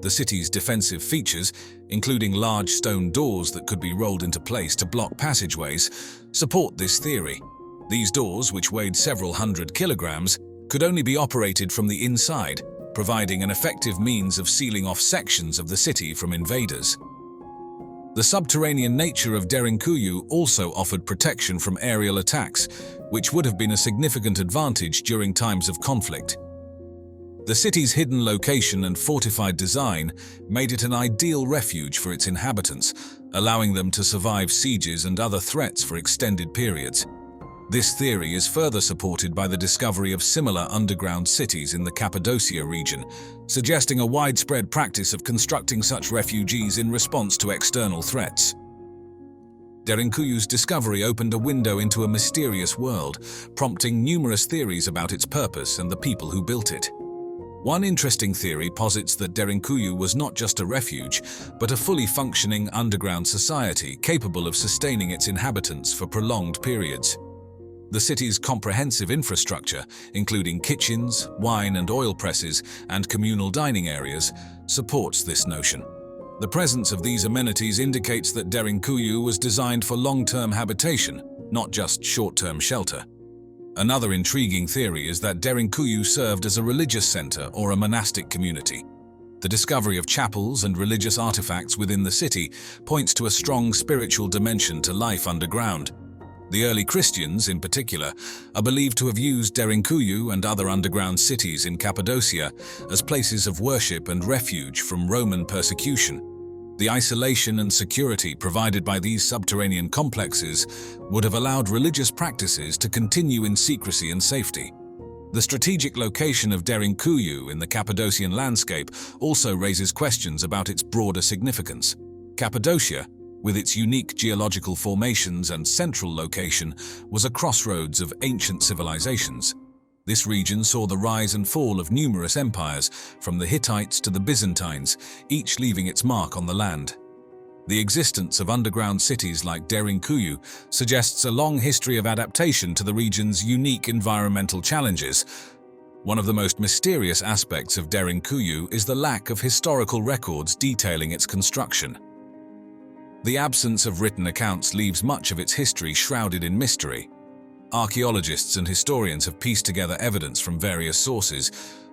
The city's defensive features, including large stone doors that could be rolled into place to block passageways, support this theory. These doors, which weighed several hundred kilograms, could only be operated from the inside, providing an effective means of sealing off sections of the city from invaders. The subterranean nature of Derinkuyu also offered protection from aerial attacks, which would have been a significant advantage during times of conflict. The city's hidden location and fortified design made it an ideal refuge for its inhabitants, allowing them to survive sieges and other threats for extended periods. This theory is further supported by the discovery of similar underground cities in the Cappadocia region, suggesting a widespread practice of constructing such refuges in response to external threats. Derinkuyu's discovery opened a window into a mysterious world, prompting numerous theories about its purpose and the people who built it. One interesting theory posits that Derinkuyu was not just a refuge, but a fully functioning underground society capable of sustaining its inhabitants for prolonged periods. The city's comprehensive infrastructure, including kitchens, wine and oil presses, and communal dining areas, supports this notion. The presence of these amenities indicates that Derinkuyu was designed for long-term habitation, not just short-term shelter. Another intriguing theory is that Derinkuyu served as a religious center or a monastic community. The discovery of chapels and religious artifacts within the city points to a strong spiritual dimension to life underground. The early Christians, in particular, are believed to have used Derinkuyu and other underground cities in Cappadocia as places of worship and refuge from Roman persecution. The isolation and security provided by these subterranean complexes would have allowed religious practices to continue in secrecy and safety. The strategic location of Derinkuyu in the Cappadocian landscape also raises questions about its broader significance. Cappadocia, with its unique geological formations and central location, was a crossroads of ancient civilizations. This region saw the rise and fall of numerous empires, from the Hittites to the Byzantines, each leaving its mark on the land. The existence of underground cities like Derinkuyu suggests a long history of adaptation to the region's unique environmental challenges. One of the most mysterious aspects of Derinkuyu is the lack of historical records detailing its construction. The absence of written accounts leaves much of its history shrouded in mystery. Archaeologists and historians have pieced together evidence from various sources,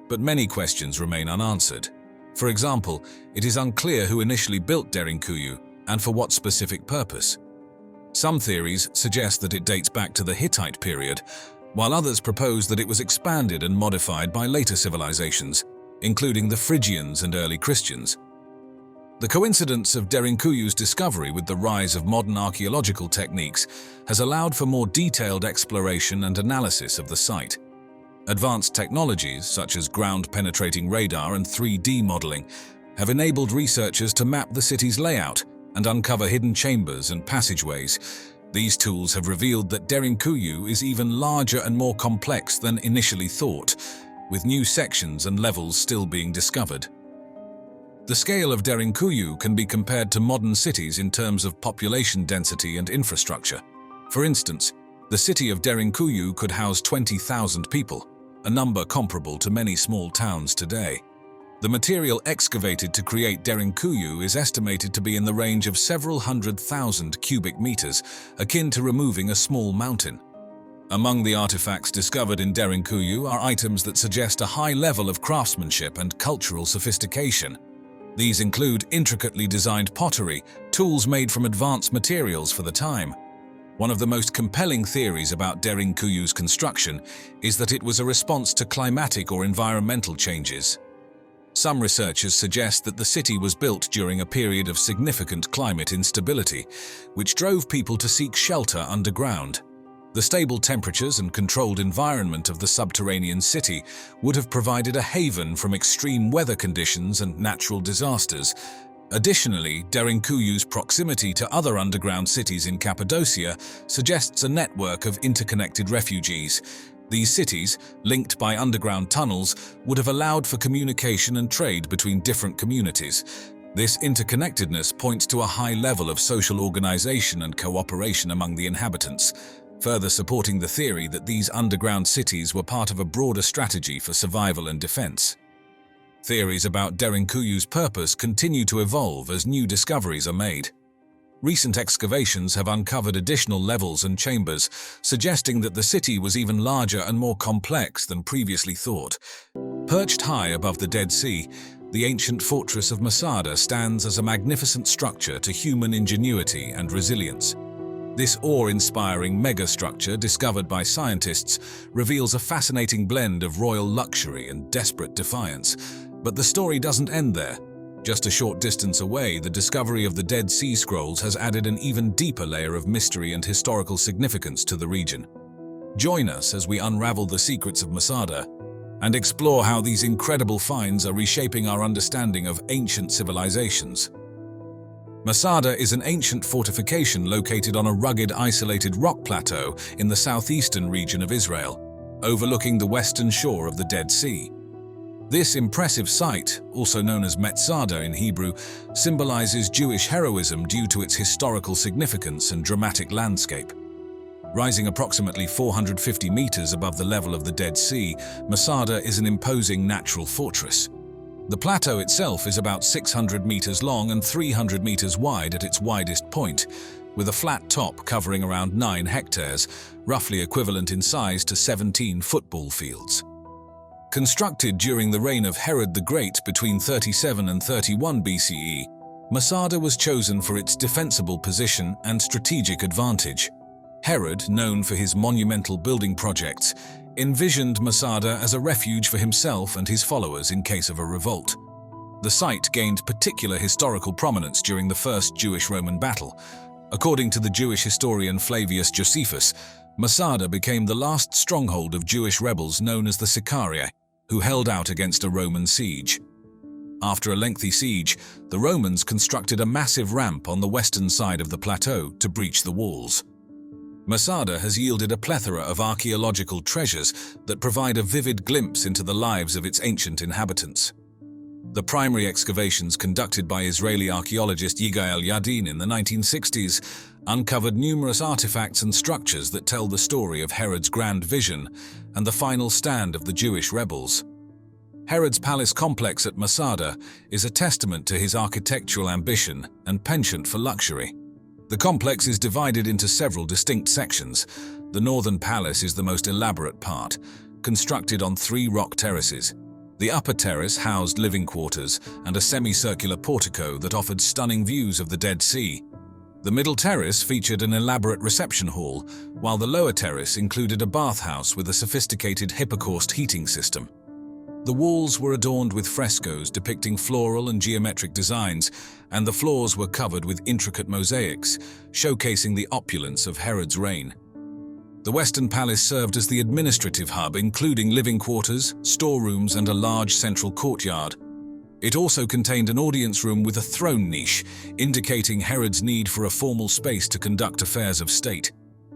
but many questions remain unanswered. For example, it is unclear who initially built Derinkuyu and for what specific purpose. Some theories suggest that it dates back to the Hittite period, while others propose that it was expanded and modified by later civilizations, including the Phrygians and early Christians. The coincidence of Derinkuyu's discovery with the rise of modern archaeological techniques has allowed for more detailed exploration and analysis of the site. Advanced technologies, such as ground-penetrating radar and 3D modeling, have enabled researchers to map the city's layout and uncover hidden chambers and passageways. These tools have revealed that Derinkuyu is even larger and more complex than initially thought, with new sections and levels still being discovered. The scale of Derinkuyu can be compared to modern cities in terms of population density and infrastructure. For instance, the city of Derinkuyu could house 20,000 people, a number comparable to many small towns today. The material excavated to create Derinkuyu is estimated to be in the range of several 100,000 cubic meters, akin to removing a small mountain. Among the artifacts discovered in Derinkuyu are items that suggest a high level of craftsmanship and cultural sophistication. These include intricately designed pottery, tools made from advanced materials for the time. One of the most compelling theories about Derinkuyu's construction is that it was a response to climatic or environmental changes. Some researchers suggest that the city was built during a period of significant climate instability, which drove people to seek shelter underground. The stable temperatures and controlled environment of the subterranean city would have provided a haven from extreme weather conditions and natural disasters. Additionally, Derinkuyu's proximity to other underground cities in Cappadocia suggests a network of interconnected refugees. These cities, linked by underground tunnels, would have allowed for communication and trade between different communities. This interconnectedness points to a high level of social organization and cooperation among the inhabitants, further supporting the theory that these underground cities were part of a broader strategy for survival and defense. Theories about Derinkuyu's purpose continue to evolve as new discoveries are made. Recent excavations have uncovered additional levels and chambers, suggesting that the city was even larger and more complex than previously thought. Perched high above the Dead Sea, the ancient fortress of Masada stands as a magnificent structure to human ingenuity and resilience. This awe-inspiring megastructure, discovered by scientists, reveals a fascinating blend of royal luxury and desperate defiance. But the story doesn't end there. Just a short distance away, the discovery of the Dead Sea Scrolls has added an even deeper layer of mystery and historical significance to the region. Join us as we unravel the secrets of Masada and explore how these incredible finds are reshaping our understanding of ancient civilizations. Masada is an ancient fortification located on a rugged, isolated rock plateau in the southeastern region of Israel, overlooking the western shore of the Dead Sea. This impressive site, also known as Metzada in Hebrew, symbolizes Jewish heroism due to its historical significance and dramatic landscape. Rising approximately 450 meters above the level of the Dead Sea, Masada is an imposing natural fortress. The plateau itself is about 600 meters long and 300 meters wide at its widest point, with a flat top covering around 9 hectares, roughly equivalent in size to 17 football fields. Constructed during the reign of Herod the Great between 37 and 31 BCE, Masada was chosen for its defensible position and strategic advantage. Herod, known for his monumental building projects, envisioned Masada as a refuge for himself and his followers in case of a revolt. The site gained particular historical prominence during the First Jewish-Roman battle. According to the Jewish historian Flavius Josephus, Masada became the last stronghold of Jewish rebels known as the Sicarii, who held out against a Roman siege. After a lengthy siege, the Romans constructed a massive ramp on the western side of the plateau to breach the walls. Masada has yielded a plethora of archaeological treasures that provide a vivid glimpse into the lives of its ancient inhabitants. The primary excavations conducted by Israeli archaeologist Yigael Yadin in the 1960s uncovered numerous artifacts and structures that tell the story of Herod's grand vision and the final stand of the Jewish rebels. Herod's palace complex at Masada is a testament to his architectural ambition and penchant for luxury. The complex is divided into several distinct sections. The northern palace is the most elaborate part, constructed on 3 rock terraces. The upper terrace housed living quarters and a semicircular portico that offered stunning views of the Dead Sea. The middle terrace featured an elaborate reception hall, while the lower terrace included a bathhouse with a sophisticated hypocaust heating system. The walls were adorned with frescoes depicting floral and geometric designs, and the floors were covered with intricate mosaics, showcasing the opulence of Herod's reign. The Western Palace served as the administrative hub, including living quarters, storerooms, and a large central courtyard. It also contained an audience room with a throne niche, indicating Herod's need for a formal space to conduct affairs of state.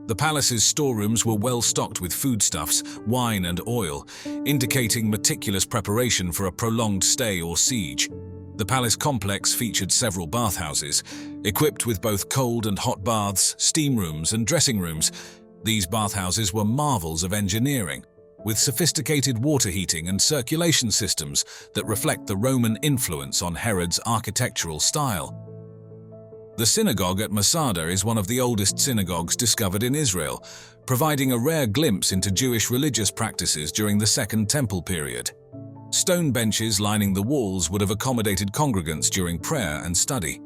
The palace's storerooms were well stocked with foodstuffs, wine, and oil, indicating meticulous preparation for a prolonged stay or siege. The palace complex featured several bathhouses, equipped with both cold and hot baths, steam rooms, and dressing rooms. These bathhouses were marvels of engineering, with sophisticated water heating and circulation systems that reflect the Roman influence on Herod's architectural style. The synagogue at Masada is one of the oldest synagogues discovered in Israel, providing a rare glimpse into Jewish religious practices during the Second Temple period. Stone benches lining the walls would have accommodated congregants during prayer and study.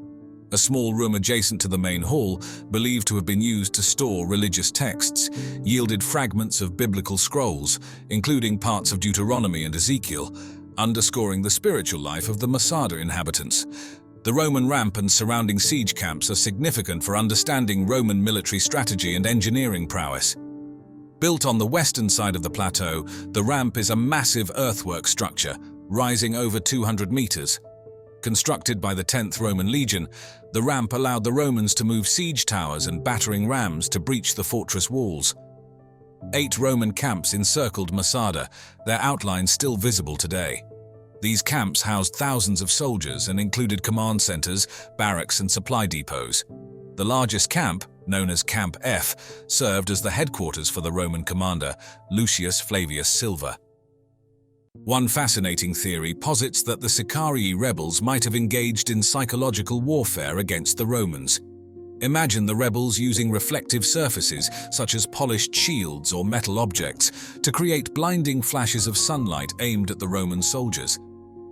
A small room adjacent to the main hall, believed to have been used to store religious texts, yielded fragments of biblical scrolls, including parts of Deuteronomy and Ezekiel, underscoring the spiritual life of the Masada inhabitants. The Roman ramp and surrounding siege camps are significant for understanding Roman military strategy and engineering prowess. Built on the western side of the plateau, the ramp is a massive earthwork structure, rising over 200 meters. Constructed by the 10th Roman Legion, the ramp allowed the Romans to move siege towers and battering rams to breach the fortress walls. 8 Roman camps encircled Masada, their outlines still visible today. These camps housed thousands of soldiers and included command centers, barracks, and supply depots. The largest camp, known as Camp F, served as the headquarters for the Roman commander, Lucius Flavius Silva. One fascinating theory posits that the Sicarii rebels might have engaged in psychological warfare against the Romans. Imagine the rebels using reflective surfaces, such as polished shields or metal objects, to create blinding flashes of sunlight aimed at the Roman soldiers.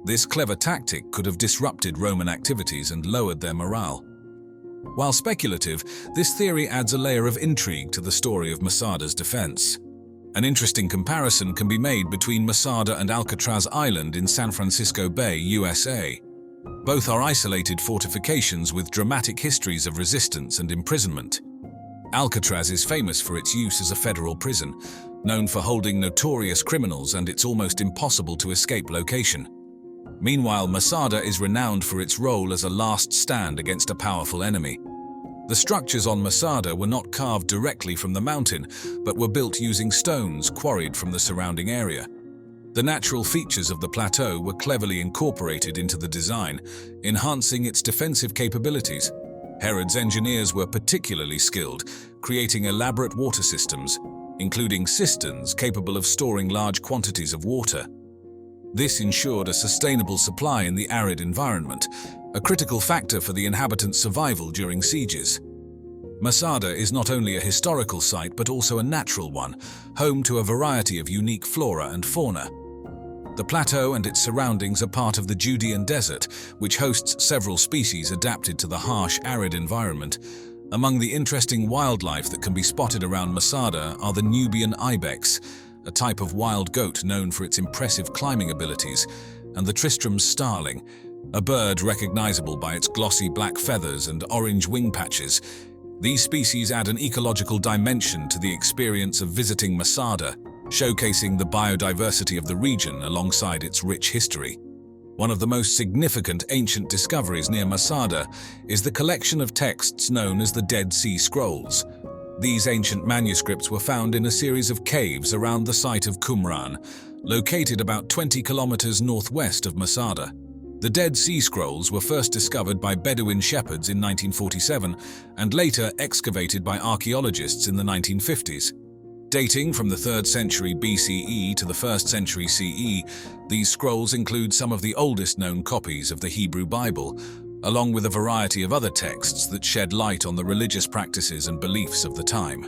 This clever tactic could have disrupted Roman activities and lowered their morale. While speculative, this theory adds a layer of intrigue to the story of Masada's defense. An interesting comparison can be made between Masada and Alcatraz Island in San Francisco Bay, USA. Both are isolated fortifications with dramatic histories of resistance and imprisonment. Alcatraz is famous for its use as a federal prison, known for holding notorious criminals and its almost impossible to escape location. Meanwhile, Masada is renowned for its role as a last stand against a powerful enemy. The structures on Masada were not carved directly from the mountain, but were built using stones quarried from the surrounding area. The natural features of the plateau were cleverly incorporated into the design, enhancing its defensive capabilities. Herod's engineers were particularly skilled, creating elaborate water systems, including cisterns capable of storing large quantities of water. This ensured a sustainable supply in the arid environment, a critical factor for the inhabitants' survival during sieges. Masada is not only a historical site but also a natural one, home to a variety of unique flora and fauna. The plateau and its surroundings are part of the Judean Desert, which hosts several species adapted to the harsh, arid environment. Among the interesting wildlife that can be spotted around Masada are the Nubian ibex, a type of wild goat known for its impressive climbing abilities, and the Tristram's starling, a bird recognizable by its glossy black feathers and orange wing patches. These species add an ecological dimension to the experience of visiting Masada, showcasing the biodiversity of the region alongside its rich history. One of the most significant ancient discoveries near Masada is the collection of texts known as the Dead Sea Scrolls. These ancient manuscripts were found in a series of caves around the site of Qumran, located about 20 kilometers northwest of Masada. The Dead Sea Scrolls were first discovered by Bedouin shepherds in 1947 and later excavated by archaeologists in the 1950s. Dating from the 3rd century BCE to the 1st century CE, these scrolls include some of the oldest known copies of the Hebrew Bible, along with a variety of other texts that shed light on the religious practices and beliefs of the time.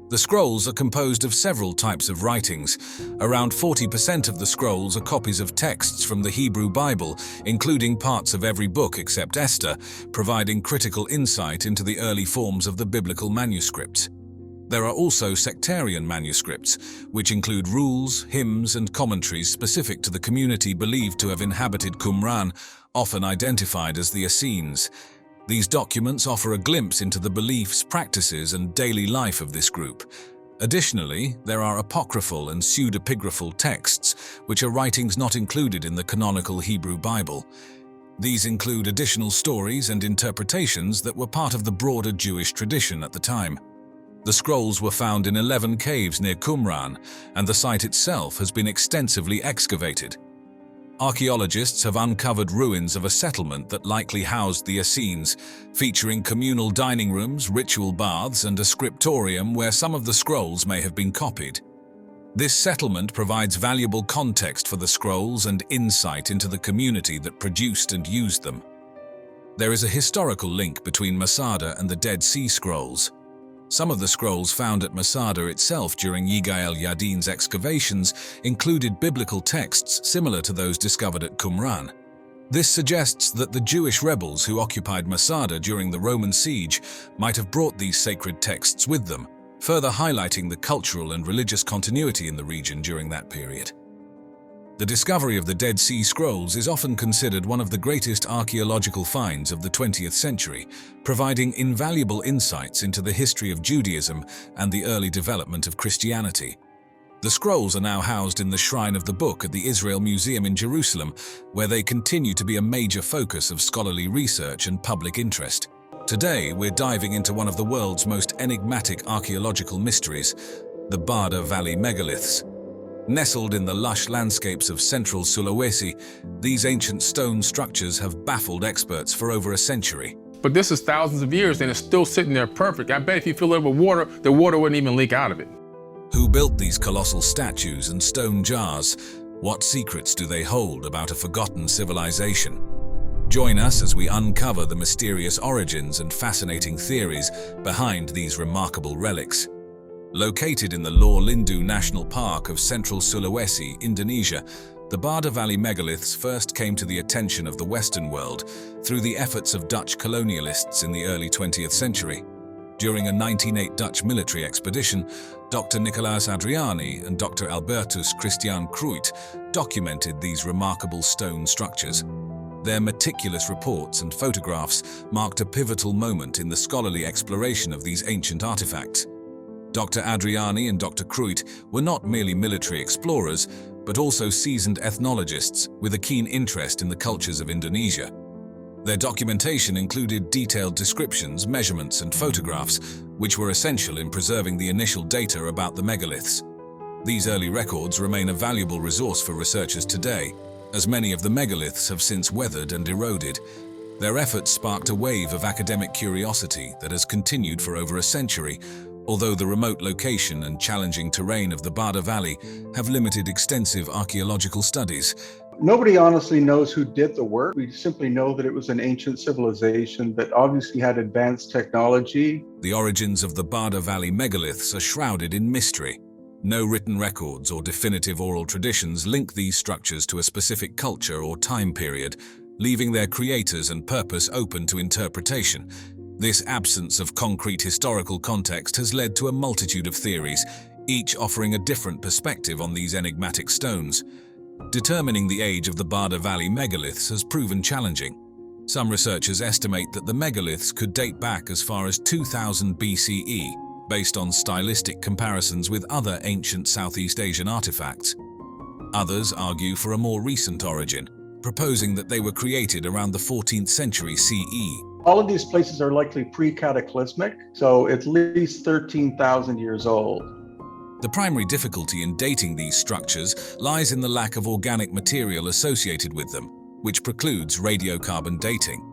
The scrolls are composed of several types of writings. Around 40% of the scrolls are copies of texts from the Hebrew Bible, including parts of every book except Esther, providing critical insight into the early forms of the biblical manuscripts. There are also sectarian manuscripts, which include rules, hymns, and commentaries specific to the community believed to have inhabited Qumran, often identified as the Essenes. These documents offer a glimpse into the beliefs, practices, and daily life of this group. Additionally, there are apocryphal and pseudepigraphal texts, which are writings not included in the canonical Hebrew Bible. These include additional stories and interpretations that were part of the broader Jewish tradition at the time. The scrolls were found in 11 caves near Qumran, and the site itself has been extensively excavated. Archaeologists have uncovered ruins of a settlement that likely housed the Essenes, featuring communal dining rooms, ritual baths, and a scriptorium where some of the scrolls may have been copied. This settlement provides valuable context for the scrolls and insight into the community that produced and used them. There is a historical link between Masada and the Dead Sea Scrolls. Some of the scrolls found at Masada itself during Yigael Yadin's excavations included biblical texts similar to those discovered at Qumran. This suggests that the Jewish rebels who occupied Masada during the Roman siege might have brought these sacred texts with them, further highlighting the cultural and religious continuity in the region during that period. The discovery of the Dead Sea Scrolls is often considered one of the greatest archaeological finds of the 20th century, providing invaluable insights into the history of Judaism and the early development of Christianity. The scrolls are now housed in the Shrine of the Book at the Israel Museum in Jerusalem, where they continue to be a major focus of scholarly research and public interest. Today, we're diving into one of the world's most enigmatic archaeological mysteries, the Barda Valley megaliths. Nestled in the lush landscapes of central Sulawesi, these ancient stone structures have baffled experts for over a century. But this is thousands of years and it's still sitting there perfect. I bet if you fill it with water, the water wouldn't even leak out of it. Who built these colossal statues and stone jars? What secrets do they hold about a forgotten civilization? Join us as we uncover the mysterious origins and fascinating theories behind these remarkable relics. Located in the Lor Lindu National Park of central Sulawesi, Indonesia, the Bada Valley megaliths first came to the attention of the Western world through the efforts of Dutch colonialists in the early 20th century. During a 1908 Dutch military expedition, Dr. Nicolaas Adriani and Dr. Albertus Christian Cruyt documented these remarkable stone structures. Their meticulous reports and photographs marked a pivotal moment in the scholarly exploration of these ancient artifacts. Dr. Adriani and Dr. Cruyt were not merely military explorers, but also seasoned ethnologists with a keen interest in the cultures of Indonesia. Their documentation included detailed descriptions, measurements, and photographs, which were essential in preserving the initial data about the megaliths. These early records remain a valuable resource for researchers today, as many of the megaliths have since weathered and eroded. Their efforts sparked a wave of academic curiosity that has continued for over a century, although the remote location and challenging terrain of the Bada Valley have limited extensive archaeological studies. Nobody honestly knows who did the work. We simply know that it was an ancient civilization that obviously had advanced technology. The origins of the Bada Valley megaliths are shrouded in mystery. No written records or definitive oral traditions link these structures to a specific culture or time period, leaving their creators and purpose open to interpretation. This absence of concrete historical context has led to a multitude of theories, each offering a different perspective on these enigmatic stones. Determining the age of the Bada Valley megaliths has proven challenging. Some researchers estimate that the megaliths could date back as far as 2000 BCE, based on stylistic comparisons with other ancient Southeast Asian artifacts. Others argue for a more recent origin, proposing that they were created around the 14th century CE. All of these places are likely pre-cataclysmic, so at least 13,000 years old. The primary difficulty in dating these structures lies in the lack of organic material associated with them, which precludes radiocarbon dating.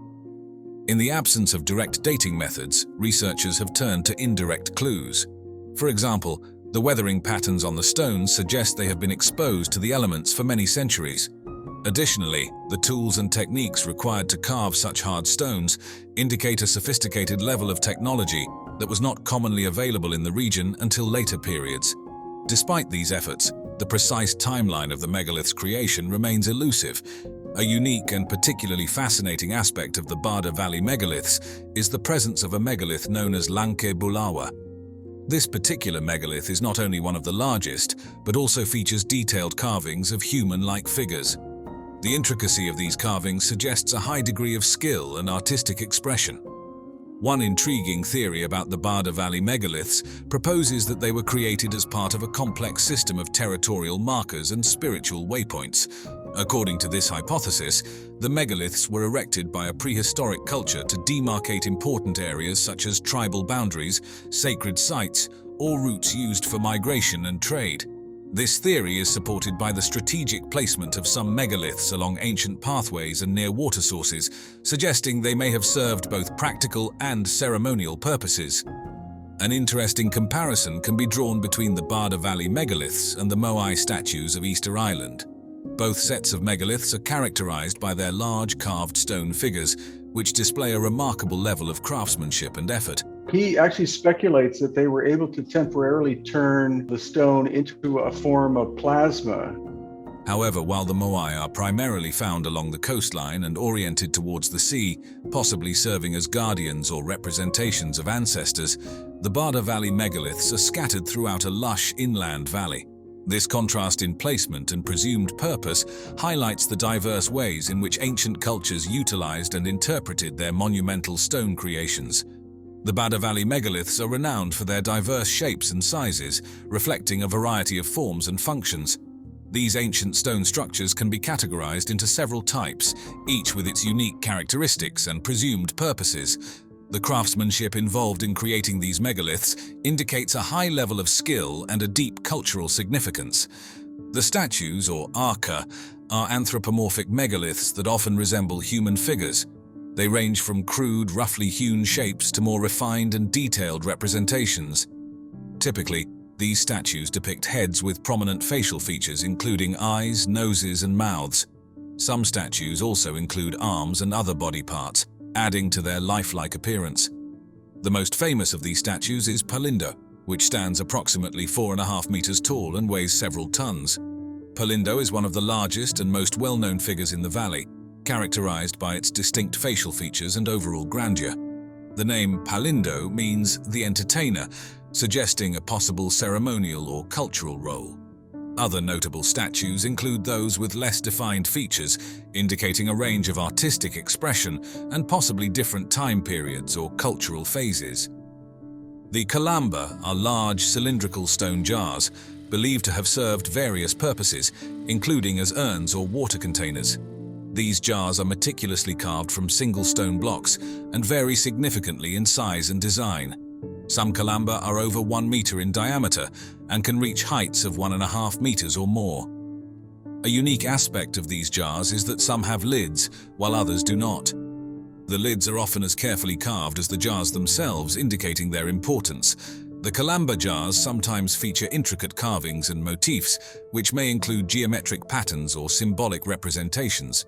In the absence of direct dating methods, researchers have turned to indirect clues. For example, the weathering patterns on the stones suggest they have been exposed to the elements for many centuries. Additionally, the tools and techniques required to carve such hard stones indicate a sophisticated level of technology that was not commonly available in the region until later periods. Despite these efforts, the precise timeline of the megalith's creation remains elusive. A unique and particularly fascinating aspect of the Bada Valley megaliths is the presence of a megalith known as Langke Bulawa. This particular megalith is not only one of the largest, but also features detailed carvings of human-like figures. The intricacy of these carvings suggests a high degree of skill and artistic expression. One intriguing theory about the Bada Valley megaliths proposes that they were created as part of a complex system of territorial markers and spiritual waypoints. According to this hypothesis, the megaliths were erected by a prehistoric culture to demarcate important areas such as tribal boundaries, sacred sites, or routes used for migration and trade. This theory is supported by the strategic placement of some megaliths along ancient pathways and near water sources, suggesting they may have served both practical and ceremonial purposes. An interesting comparison can be drawn between the Bada Valley megaliths and the Moai statues of Easter Island. Both sets of megaliths are characterized by their large carved stone figures, which display a remarkable level of craftsmanship and effort. He actually speculates that they were able to temporarily turn the stone into a form of plasma. However, while the Moai are primarily found along the coastline and oriented towards the sea, possibly serving as guardians or representations of ancestors, the Bada Valley megaliths are scattered throughout a lush inland valley. This contrast in placement and presumed purpose highlights the diverse ways in which ancient cultures utilized and interpreted their monumental stone creations. The Bada Valley megaliths are renowned for their diverse shapes and sizes, reflecting a variety of forms and functions. These ancient stone structures can be categorized into several types, each with its unique characteristics and presumed purposes. The craftsmanship involved in creating these megaliths indicates a high level of skill and a deep cultural significance. The statues, or arca, are anthropomorphic megaliths that often resemble human figures. They range from crude, roughly hewn shapes to more refined and detailed representations. Typically, these statues depict heads with prominent facial features including eyes, noses, and mouths. Some statues also include arms and other body parts, adding to their lifelike appearance. The most famous of these statues is Palindo, which stands approximately 4.5 meters tall and weighs several tons. Palindo is one of the largest and most well-known figures in the valley, characterized by its distinct facial features and overall grandeur. The name Palindo means the entertainer, suggesting a possible ceremonial or cultural role. Other notable statues include those with less defined features, indicating a range of artistic expression and possibly different time periods or cultural phases. The kalamba are large cylindrical stone jars, believed to have served various purposes, including as urns or water containers. These jars are meticulously carved from single stone blocks and vary significantly in size and design. Some kalamba are over 1 meter in diameter and can reach heights of 1.5 meters or more. A unique aspect of these jars is that some have lids, while others do not. The lids are often as carefully carved as the jars themselves, indicating their importance. The kalamba jars sometimes feature intricate carvings and motifs, which may include geometric patterns or symbolic representations.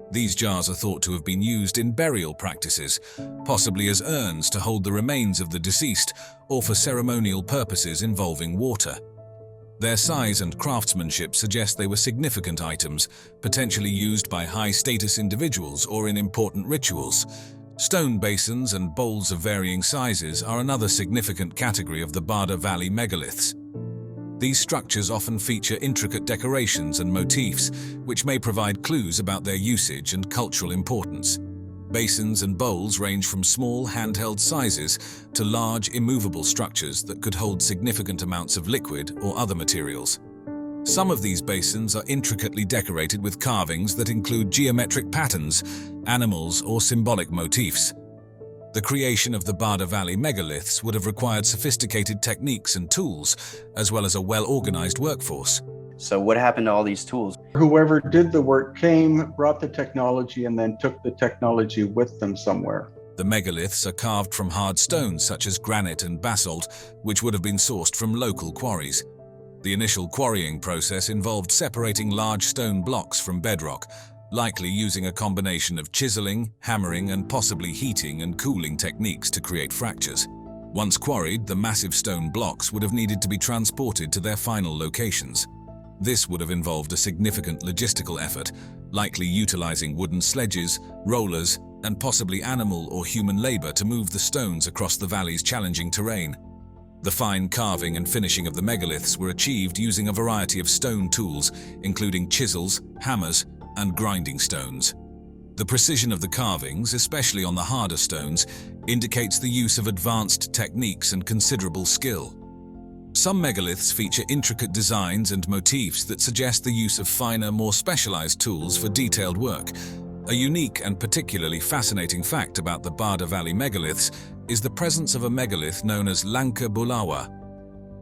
These jars are thought to have been used in burial practices, possibly as urns to hold the remains of the deceased or for ceremonial purposes involving water. Their size and craftsmanship suggest they were significant items, potentially used by high-status individuals or in important rituals. Stone basins and bowls of varying sizes are another significant category of the Barda Valley megaliths. These structures often feature intricate decorations and motifs, which may provide clues about their usage and cultural importance. Basins and bowls range from small handheld sizes to large immovable structures that could hold significant amounts of liquid or other materials. Some of these basins are intricately decorated with carvings that include geometric patterns, animals, or symbolic motifs. The creation of the Barda Valley megaliths would have required sophisticated techniques and tools, as well as a well-organized workforce. So what happened to all these tools? Whoever did the work came, brought the technology, and then took the technology with them somewhere. The megaliths are carved from hard stones such as granite and basalt, which would have been sourced from local quarries. The initial quarrying process involved separating large stone blocks from bedrock, likely using a combination of chiseling, hammering, and possibly heating and cooling techniques to create fractures. Once quarried, the massive stone blocks would have needed to be transported to their final locations. This would have involved a significant logistical effort, likely utilizing wooden sledges, rollers, and possibly animal or human labor to move the stones across the valley's challenging terrain. The fine carving and finishing of the megaliths were achieved using a variety of stone tools, including chisels, hammers, and grinding stones. The precision of the carvings, especially on the harder stones, indicates the use of advanced techniques and considerable skill. Some megaliths feature intricate designs and motifs that suggest the use of finer, more specialized tools for detailed work. A unique and particularly fascinating fact about the Barda Valley megaliths is the presence of a megalith known as Lanka Bulawa.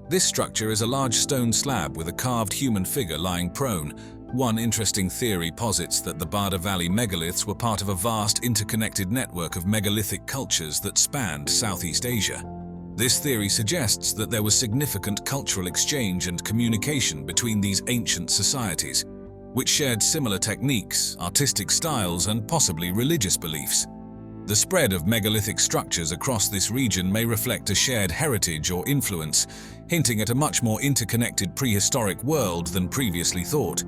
This structure is a large stone slab with a carved human figure lying prone. One interesting theory posits that the Barda Valley megaliths were part of a vast interconnected network of megalithic cultures that spanned Southeast Asia. This theory suggests that there was significant cultural exchange and communication between these ancient societies, which shared similar techniques, artistic styles, and possibly religious beliefs. The spread of megalithic structures across this region may reflect a shared heritage or influence, hinting at a much more interconnected prehistoric world than previously thought.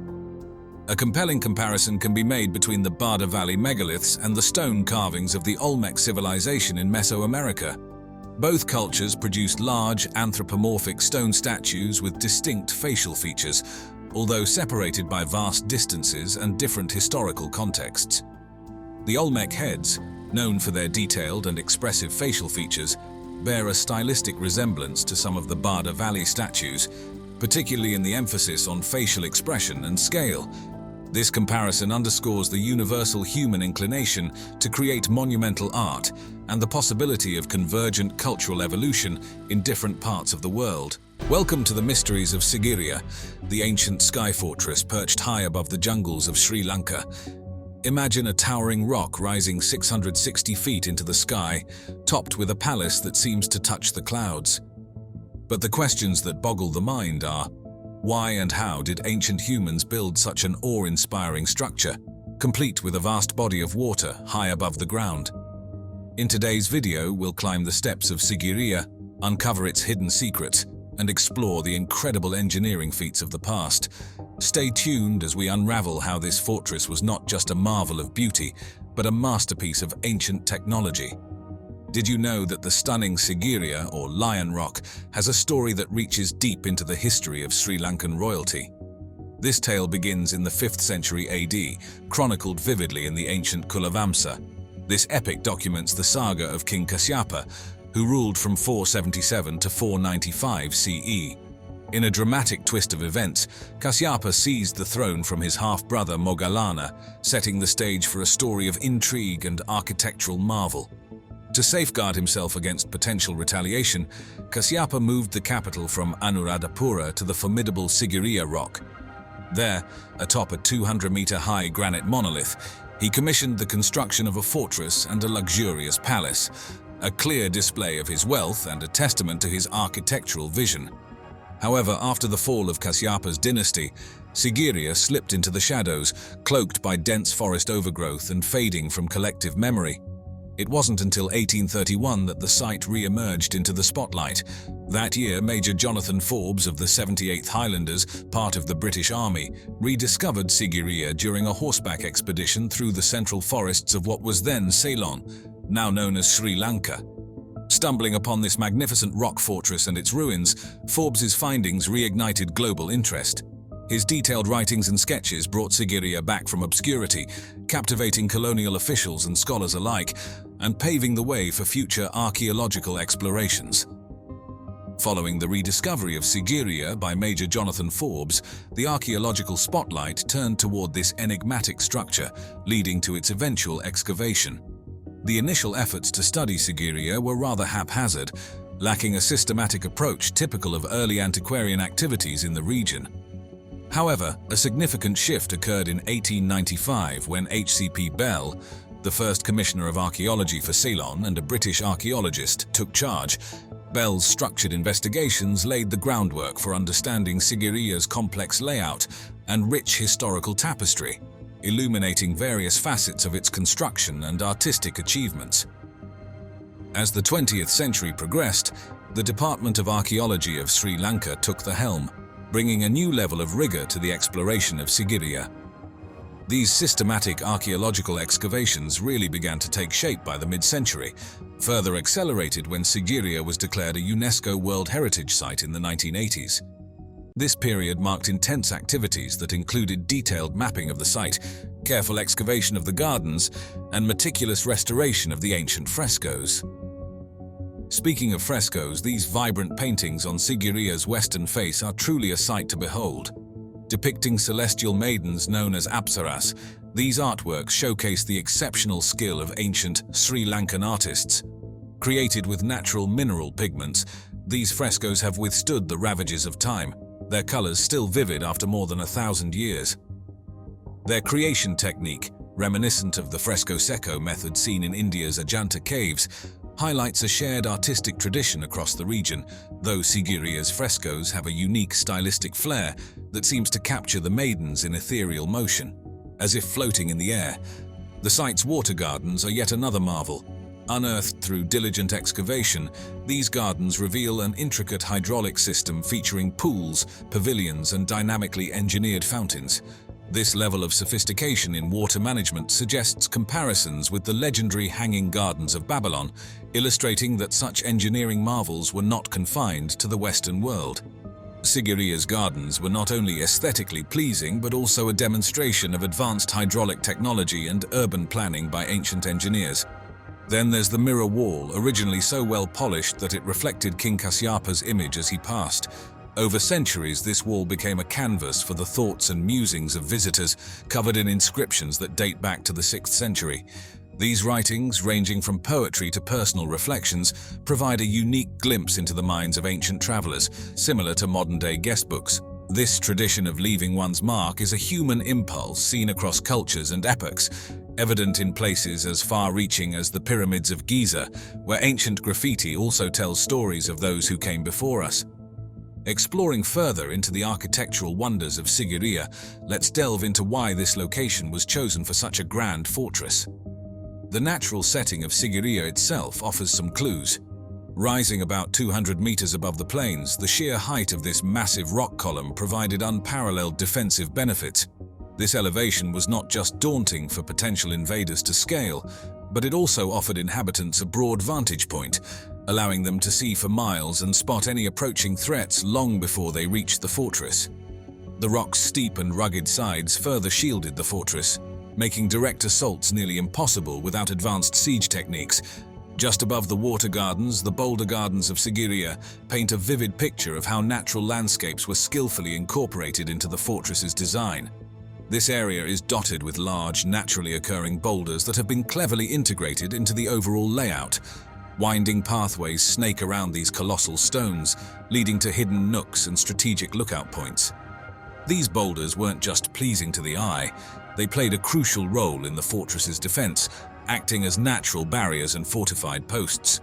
A compelling comparison can be made between the Barda Valley megaliths and the stone carvings of the Olmec civilization in Mesoamerica. Both cultures produced large, anthropomorphic stone statues with distinct facial features, although separated by vast distances and different historical contexts. The Olmec heads, known for their detailed and expressive facial features, bear a stylistic resemblance to some of the Barda Valley statues, particularly in the emphasis on facial expression and scale. This comparison underscores the universal human inclination to create monumental art and the possibility of convergent cultural evolution in different parts of the world. Welcome to the mysteries of Sigiriya, the ancient sky fortress perched high above the jungles of Sri Lanka. Imagine a towering rock rising 660 feet into the sky, topped with a palace that seems to touch the clouds. But the questions that boggle the mind are, Why and how did ancient humans build such an awe-inspiring structure, complete with a vast body of water high above the ground? In today's video, we'll climb the steps of Sigiriya, uncover its hidden secrets, and explore the incredible engineering feats of the past. Stay tuned as we unravel how this fortress was not just a marvel of beauty, but a masterpiece of ancient technology. Did you know that the stunning Sigiriya, or Lion Rock, has a story that reaches deep into the history of Sri Lankan royalty? This tale begins in the 5th century AD, chronicled vividly in the ancient Kulavamsa. This epic documents the saga of King Kasyapa, who ruled from 477 to 495 CE. In a dramatic twist of events, Kasyapa seized the throne from his half-brother Moggallana, setting the stage for a story of intrigue and architectural marvel. To safeguard himself against potential retaliation, Kasyapa moved the capital from Anuradhapura to the formidable Sigiriya Rock. There, atop a 200-meter-high granite monolith, he commissioned the construction of a fortress and a luxurious palace, a clear display of his wealth and a testament to his architectural vision. However, after the fall of Kasyapa's dynasty, Sigiriya slipped into the shadows, cloaked by dense forest overgrowth and fading from collective memory. It wasn't until 1831 that the site re-emerged into the spotlight. That year, Major Jonathan Forbes of the 78th Highlanders, part of the British Army, rediscovered Sigiriya during a horseback expedition through the central forests of what was then Ceylon, now known as Sri Lanka. Stumbling upon this magnificent rock fortress and its ruins, Forbes's findings reignited global interest. His detailed writings and sketches brought Sigiriya back from obscurity, captivating colonial officials and scholars alike, and paving the way for future archaeological explorations. Following the rediscovery of Sigiriya by Major Jonathan Forbes, the archaeological spotlight turned toward this enigmatic structure, leading to its eventual excavation. The initial efforts to study Sigiriya were rather haphazard, lacking a systematic approach typical of early antiquarian activities in the region. However, a significant shift occurred in 1895 when HCP Bell, the first Commissioner of Archaeology for Ceylon and a British archaeologist, took charge. Bell's structured investigations laid the groundwork for understanding Sigiriya's complex layout and rich historical tapestry, illuminating various facets of its construction and artistic achievements. As the 20th century progressed, the Department of Archaeology of Sri Lanka took the helm, bringing a new level of rigor to the exploration of Sigiriya. These systematic archaeological excavations really began to take shape by the mid-century, further accelerated when Sigiriya was declared a UNESCO World Heritage Site in the 1980s. This period marked intense activities that included detailed mapping of the site, careful excavation of the gardens, and meticulous restoration of the ancient frescoes. Speaking of frescoes, these vibrant paintings on Sigiriya's western face are truly a sight to behold. Depicting celestial maidens known as Apsaras, these artworks showcase the exceptional skill of ancient Sri Lankan artists. Created with natural mineral pigments, these frescoes have withstood the ravages of time, their colors still vivid after more than 1,000 years. Their creation technique, reminiscent of the fresco secco method seen in India's Ajanta caves, highlights a shared artistic tradition across the region, though Sigiriya's frescoes have a unique stylistic flair that seems to capture the maidens in ethereal motion, as if floating in the air. The site's water gardens are yet another marvel. Unearthed through diligent excavation, these gardens reveal an intricate hydraulic system featuring pools, pavilions, and dynamically engineered fountains. This level of sophistication in water management suggests comparisons with the legendary Hanging Gardens of Babylon, illustrating that such engineering marvels were not confined to the Western world. Sigiriya's gardens were not only aesthetically pleasing but also a demonstration of advanced hydraulic technology and urban planning by ancient engineers. Then there's the mirror wall, originally so well polished that it reflected King Kasyapa's image as he passed. Over centuries, this wall became a canvas for the thoughts and musings of visitors, covered in inscriptions that date back to the 6th century. These writings, ranging from poetry to personal reflections, provide a unique glimpse into the minds of ancient travelers, similar to modern-day guestbooks. This tradition of leaving one's mark is a human impulse seen across cultures and epochs, evident in places as far-reaching as the pyramids of Giza, where ancient graffiti also tells stories of those who came before us. Exploring further into the architectural wonders of Sigiriya, let's delve into why this location was chosen for such a grand fortress. The natural setting of Sigiriya itself offers some clues. Rising about 200 meters above the plains, the sheer height of this massive rock column provided unparalleled defensive benefits. This elevation was not just daunting for potential invaders to scale, but it also offered inhabitants a broad vantage point, allowing them to see for miles and spot any approaching threats long before they reached the fortress. The rock's steep and rugged sides further shielded the fortress, making direct assaults nearly impossible without advanced siege techniques. Just above the water gardens, the boulder gardens of Sigiriya paint a vivid picture of how natural landscapes were skillfully incorporated into the fortress's design. This area is dotted with large, naturally occurring boulders that have been cleverly integrated into the overall layout. Winding pathways snake around these colossal stones, leading to hidden nooks and strategic lookout points. These boulders weren't just pleasing to the eye, they played a crucial role in the fortress's defense, acting as natural barriers and fortified posts.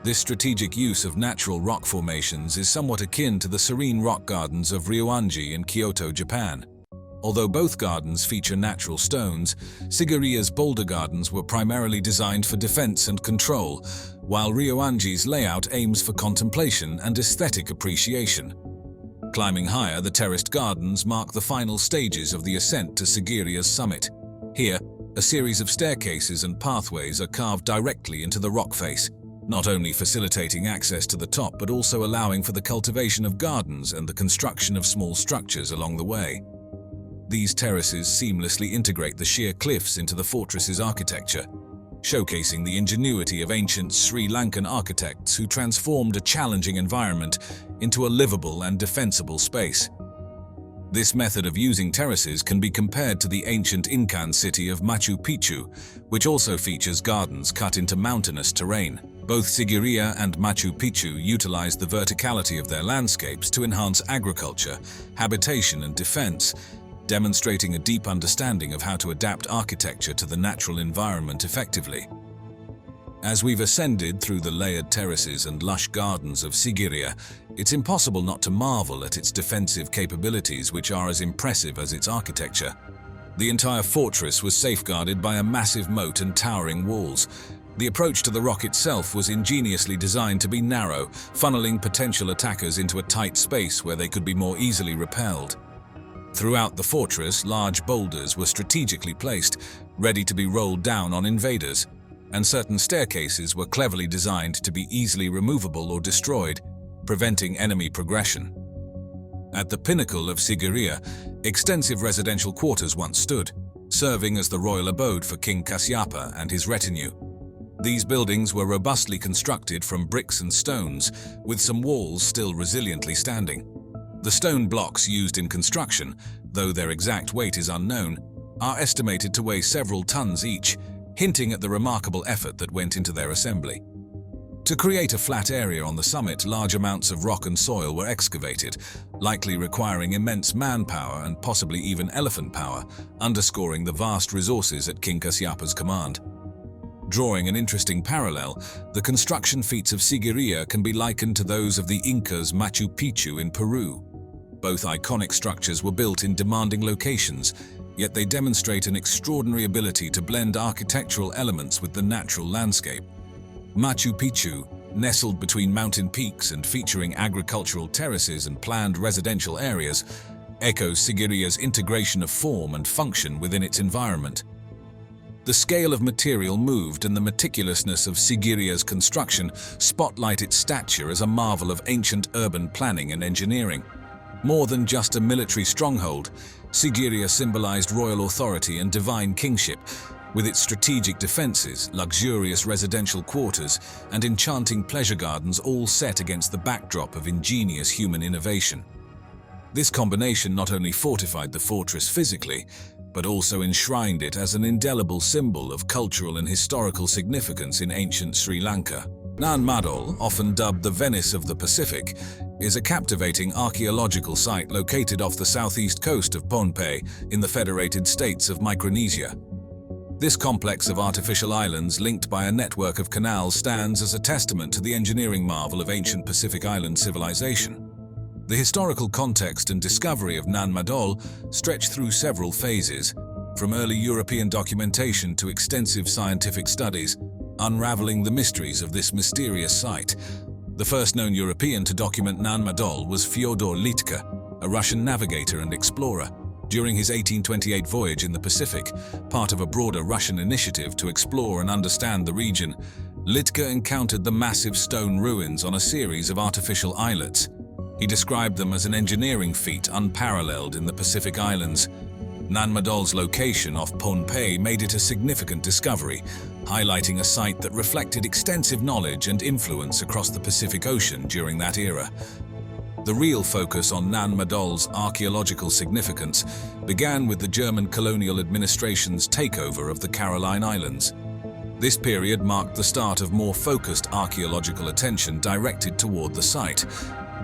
This strategic use of natural rock formations is somewhat akin to the serene rock gardens of Ryoanji in Kyoto, Japan. Although both gardens feature natural stones, Sigiriya's boulder gardens were primarily designed for defense and control, while Ryoanji's layout aims for contemplation and aesthetic appreciation. Climbing higher, the terraced gardens mark the final stages of the ascent to Sigiriya's summit. Here, a series of staircases and pathways are carved directly into the rock face, not only facilitating access to the top but also allowing for the cultivation of gardens and the construction of small structures along the way. These terraces seamlessly integrate the sheer cliffs into the fortress's architecture, showcasing the ingenuity of ancient Sri Lankan architects who transformed a challenging environment into a livable and defensible space. This method of using terraces can be compared to the ancient Incan city of Machu Picchu, which also features gardens cut into mountainous terrain. Both Sigiriya and Machu Picchu utilized the verticality of their landscapes to enhance agriculture, habitation, and defense, demonstrating a deep understanding of how to adapt architecture to the natural environment effectively. As we've ascended through the layered terraces and lush gardens of Sigiriya, it's impossible not to marvel at its defensive capabilities, which are as impressive as its architecture. The entire fortress was safeguarded by a massive moat and towering walls. The approach to the rock itself was ingeniously designed to be narrow, funneling potential attackers into a tight space where they could be more easily repelled. Throughout the fortress, large boulders were strategically placed, ready to be rolled down on invaders, and certain staircases were cleverly designed to be easily removable or destroyed, preventing enemy progression. At the pinnacle of Sigiriya, extensive residential quarters once stood, serving as the royal abode for King Kasyapa and his retinue. These buildings were robustly constructed from bricks and stones, with some walls still resiliently standing. The stone blocks used in construction, though their exact weight is unknown, are estimated to weigh several tons each, hinting at the remarkable effort that went into their assembly. To create a flat area on the summit, large amounts of rock and soil were excavated, likely requiring immense manpower and possibly even elephant power, underscoring the vast resources at King Kasyapa's command. Drawing an interesting parallel, the construction feats of Sigiriya can be likened to those of the Incas' Machu Picchu in Peru. Both iconic structures were built in demanding locations, yet they demonstrate an extraordinary ability to blend architectural elements with the natural landscape. Machu Picchu, nestled between mountain peaks and featuring agricultural terraces and planned residential areas, echoes Sigiriya's integration of form and function within its environment. The scale of material moved and the meticulousness of Sigiriya's construction spotlight its stature as a marvel of ancient urban planning and engineering. More than just a military stronghold, Sigiriya symbolized royal authority and divine kingship, with its strategic defenses, luxurious residential quarters, and enchanting pleasure gardens all set against the backdrop of ingenious human innovation. This combination not only fortified the fortress physically, but also enshrined it as an indelible symbol of cultural and historical significance in ancient Sri Lanka. Nan Madol, often dubbed the Venice of the Pacific, is a captivating archaeological site located off the southeast coast of Pohnpei in the Federated States of Micronesia. This complex of artificial islands linked by a network of canals stands as a testament to the engineering marvel of ancient Pacific Island civilization. The historical context and discovery of Nan Madol stretch through several phases, from early European documentation to extensive scientific studies, unraveling the mysteries of this mysterious site. The first known European to document Nan Madol was Fyodor Litka, a Russian navigator and explorer. During his 1828 voyage in the Pacific, part of a broader Russian initiative to explore and understand the region, Litka encountered the massive stone ruins on a series of artificial islets. He described them as an engineering feat unparalleled in the Pacific Islands. Nan Madol's location off Pohnpei made it a significant discovery, highlighting a site that reflected extensive knowledge and influence across the Pacific Ocean during that era. The real focus on Nan Madol's archaeological significance began with the German colonial administration's takeover of the Caroline Islands. This period marked the start of more focused archaeological attention directed toward the site.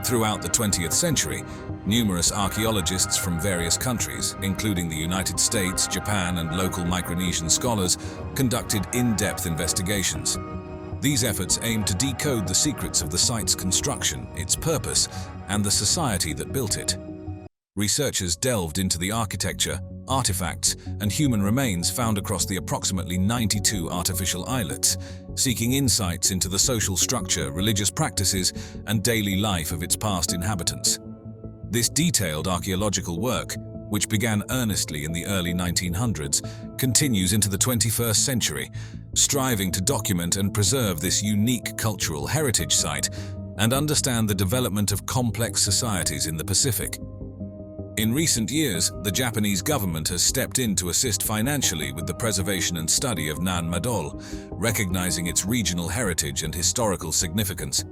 Throughout the 20th century, numerous archaeologists from various countries, including the United States, Japan, and local Micronesian scholars, conducted in-depth investigations. These efforts aimed to decode the secrets of the site's construction, its purpose, and the society that built it. Researchers delved into the architecture, artifacts, and human remains found across the approximately 92 artificial islets, seeking insights into the social structure, religious practices, and daily life of its past inhabitants. This detailed archaeological work, which began earnestly in the early 1900s, continues into the 21st century, striving to document and preserve this unique cultural heritage site and understand the development of complex societies in the Pacific. In recent years, the Japanese government has stepped in to assist financially with the preservation and study of Nan Madol, recognizing its regional heritage and historical significance.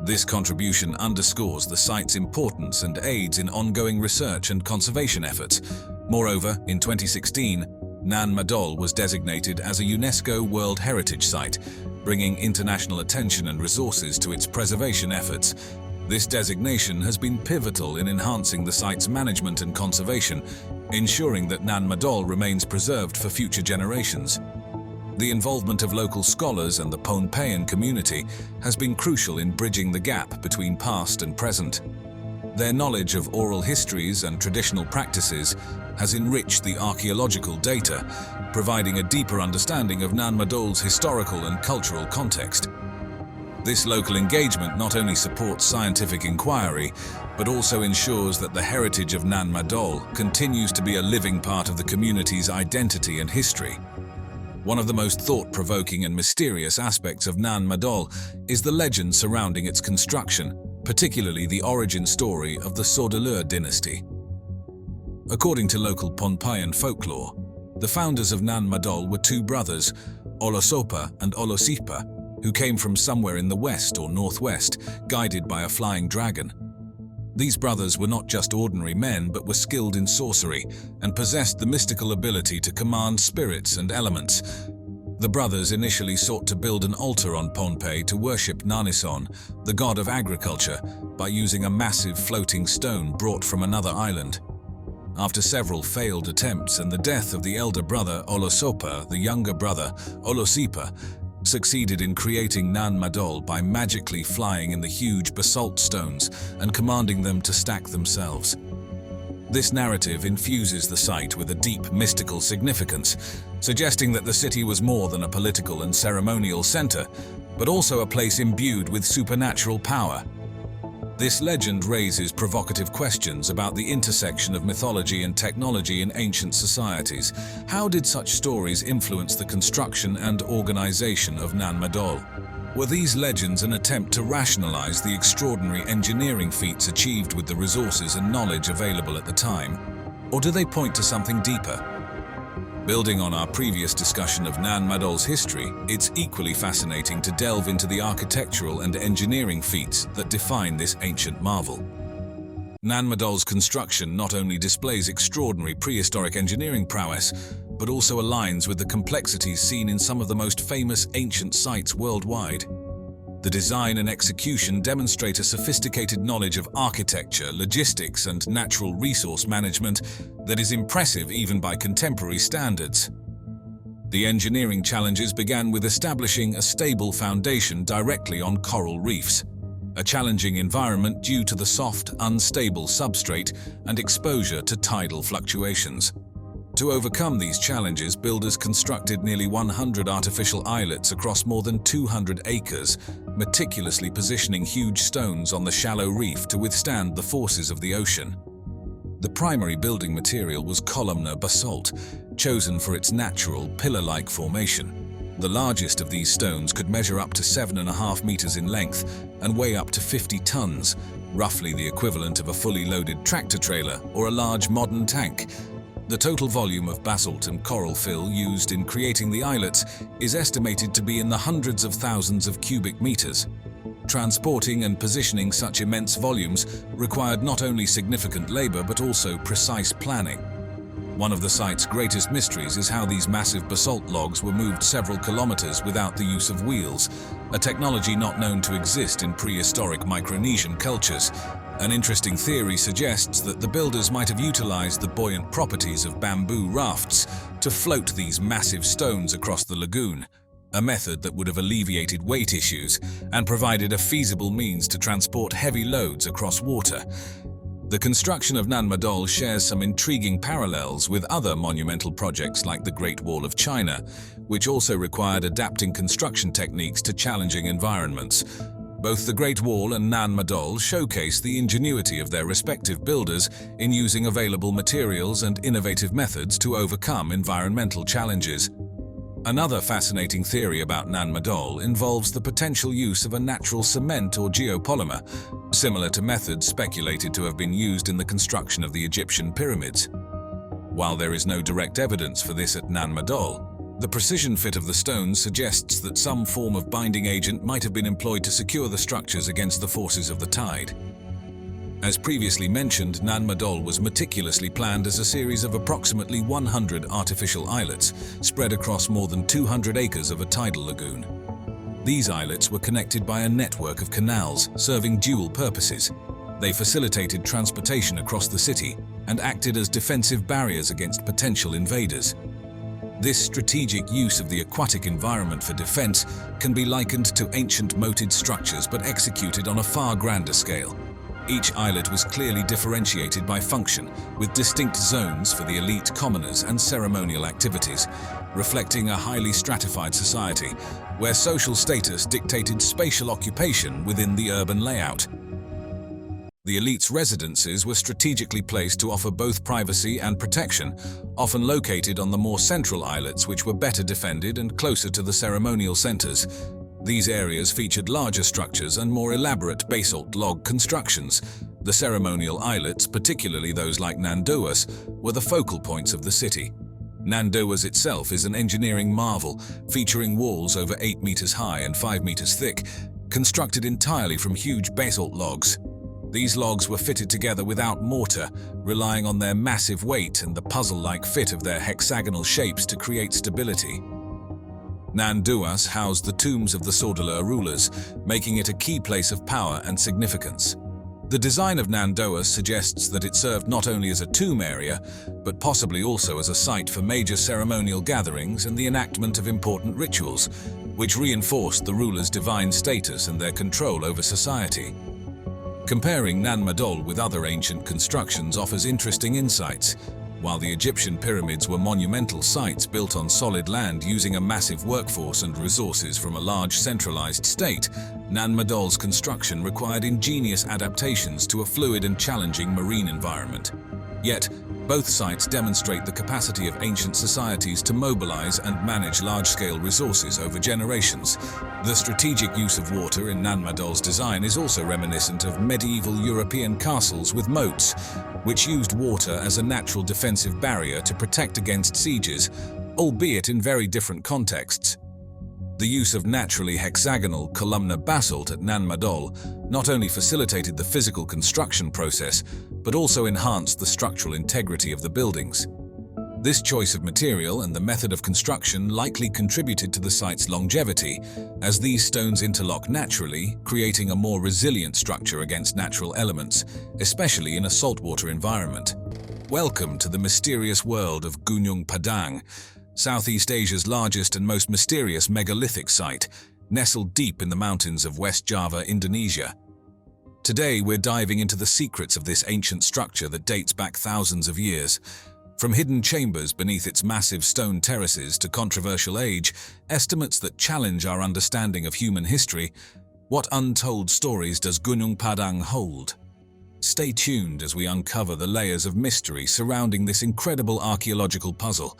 This contribution underscores the site's importance and aids in ongoing research and conservation efforts. Moreover, in 2016, Nan Madol was designated as a UNESCO World Heritage Site, bringing international attention and resources to its preservation efforts. This designation has been pivotal in enhancing the site's management and conservation, ensuring that Nan Madol remains preserved for future generations. The involvement of local scholars and the Pohnpeian community has been crucial in bridging the gap between past and present. Their knowledge of oral histories and traditional practices has enriched the archaeological data, providing a deeper understanding of Nan Madol's historical and cultural context. This local engagement not only supports scientific inquiry, but also ensures that the heritage of Nan Madol continues to be a living part of the community's identity and history. One of the most thought-provoking and mysterious aspects of Nan Madol is the legend surrounding its construction, particularly the origin story of the Saudeleur dynasty. According to local Pohnpeian folklore, the founders of Nan Madol were two brothers, Olosopa and Olosipa, who came from somewhere in the west or northwest, guided by a flying dragon. These brothers were not just ordinary men, but were skilled in sorcery and possessed the mystical ability to command spirits and elements. The brothers initially sought to build an altar on Pohnpei to worship Nanison, the god of agriculture, by using a massive floating stone brought from another island. After several failed attempts and the death of the elder brother Olosopa, the younger brother Olosipa succeeded in creating Nan Madol by magically flying in the huge basalt stones and commanding them to stack themselves. This narrative infuses the site with a deep mystical significance, suggesting that the city was more than a political and ceremonial center, but also a place imbued with supernatural power. This legend raises provocative questions about the intersection of mythology and technology in ancient societies. How did such stories influence the construction and organization of Nan Madol? Were these legends an attempt to rationalize the extraordinary engineering feats achieved with the resources and knowledge available at the time? Or do they point to something deeper? Building on our previous discussion of Nan Madol's history, it's equally fascinating to delve into the architectural and engineering feats that define this ancient marvel. Nan Madol's construction not only displays extraordinary prehistoric engineering prowess, but also aligns with the complexities seen in some of the most famous ancient sites worldwide. The design and execution demonstrate a sophisticated knowledge of architecture, logistics, and natural resource management that is impressive even by contemporary standards. The engineering challenges began with establishing a stable foundation directly on coral reefs. a challenging environment due to the soft, unstable substrate and exposure to tidal fluctuations. To overcome these challenges, builders constructed nearly 100 artificial islets across more than 200 acres, meticulously positioning huge stones on the shallow reef to withstand the forces of the ocean. The primary building material was columnar basalt, chosen for its natural, pillar-like formation. The largest of these stones could measure up to 7.5 meters in length and weigh up to 50 tons, roughly the equivalent of a fully loaded tractor trailer or a large modern tank. The total volume of basalt and coral fill used in creating the islets is estimated to be in the hundreds of thousands of cubic meters. Transporting and positioning such immense volumes required not only significant labor but also precise planning. One of the site's greatest mysteries is how these massive basalt logs were moved several kilometers without the use of wheels, a technology not known to exist in prehistoric Micronesian cultures. An interesting theory suggests that the builders might have utilized the buoyant properties of bamboo rafts to float these massive stones across the lagoon, a method that would have alleviated weight issues and provided a feasible means to transport heavy loads across water. The construction of Nan Madol shares some intriguing parallels with other monumental projects like the Great Wall of China, which also required adapting construction techniques to challenging environments. Both the Great Wall and Nan Madol showcase the ingenuity of their respective builders in using available materials and innovative methods to overcome environmental challenges. Another fascinating theory about Nan Madol involves the potential use of a natural cement or geopolymer, similar to methods speculated to have been used in the construction of the Egyptian pyramids. While there is no direct evidence for this at Nan Madol, the precision fit of the stones suggests that some form of binding agent might have been employed to secure the structures against the forces of the tide. As previously mentioned, Nan Madol was meticulously planned as a series of approximately 100 artificial islets spread across more than 200 acres of a tidal lagoon. These islets were connected by a network of canals serving dual purposes. They facilitated transportation across the city and acted as defensive barriers against potential invaders. This strategic use of the aquatic environment for defense can be likened to ancient moated structures but executed on a far grander scale. Each islet was clearly differentiated by function, with distinct zones for the elite commoners and ceremonial activities, reflecting a highly stratified society, where social status dictated spatial occupation within the urban layout. The elite's residences were strategically placed to offer both privacy and protection, often located on the more central islets which were better defended and closer to the ceremonial centers. These areas featured larger structures and more elaborate basalt log constructions. The ceremonial islets, particularly those like Nandoas, were the focal points of the city. Nandoas itself is an engineering marvel, featuring walls over 8 meters high and 5 meters thick, constructed entirely from huge basalt logs. These logs were fitted together without mortar, relying on their massive weight and the puzzle-like fit of their hexagonal shapes to create stability. Nandoas housed the tombs of the Sordala rulers, making it a key place of power and significance. The design of Nandoas suggests that it served not only as a tomb area, but possibly also as a site for major ceremonial gatherings and the enactment of important rituals, which reinforced the rulers' divine status and their control over society. Comparing Nan Madol with other ancient constructions offers interesting insights. While the Egyptian pyramids were monumental sites built on solid land using a massive workforce and resources from a large centralized state, Nan Madol's construction required ingenious adaptations to a fluid and challenging marine environment. Yet, both sites demonstrate the capacity of ancient societies to mobilize and manage large-scale resources over generations. The strategic use of water in Nan Madol's design is also reminiscent of medieval European castles with moats, which used water as a natural defensive barrier to protect against sieges, albeit in very different contexts. The use of naturally hexagonal columnar basalt at Nan Madol not only facilitated the physical construction process, but also enhanced the structural integrity of the buildings. This choice of material and the method of construction likely contributed to the site's longevity, as these stones interlock naturally, creating a more resilient structure against natural elements, especially in a saltwater environment. Welcome to the mysterious world of Gunung Padang, Southeast Asia's largest and most mysterious megalithic site, nestled deep in the mountains of West Java, Indonesia. Today, we're diving into the secrets of this ancient structure that dates back thousands of years. From hidden chambers beneath its massive stone terraces to controversial age, estimates that challenge our understanding of human history, what untold stories does Gunung Padang hold? Stay tuned as we uncover the layers of mystery surrounding this incredible archaeological puzzle.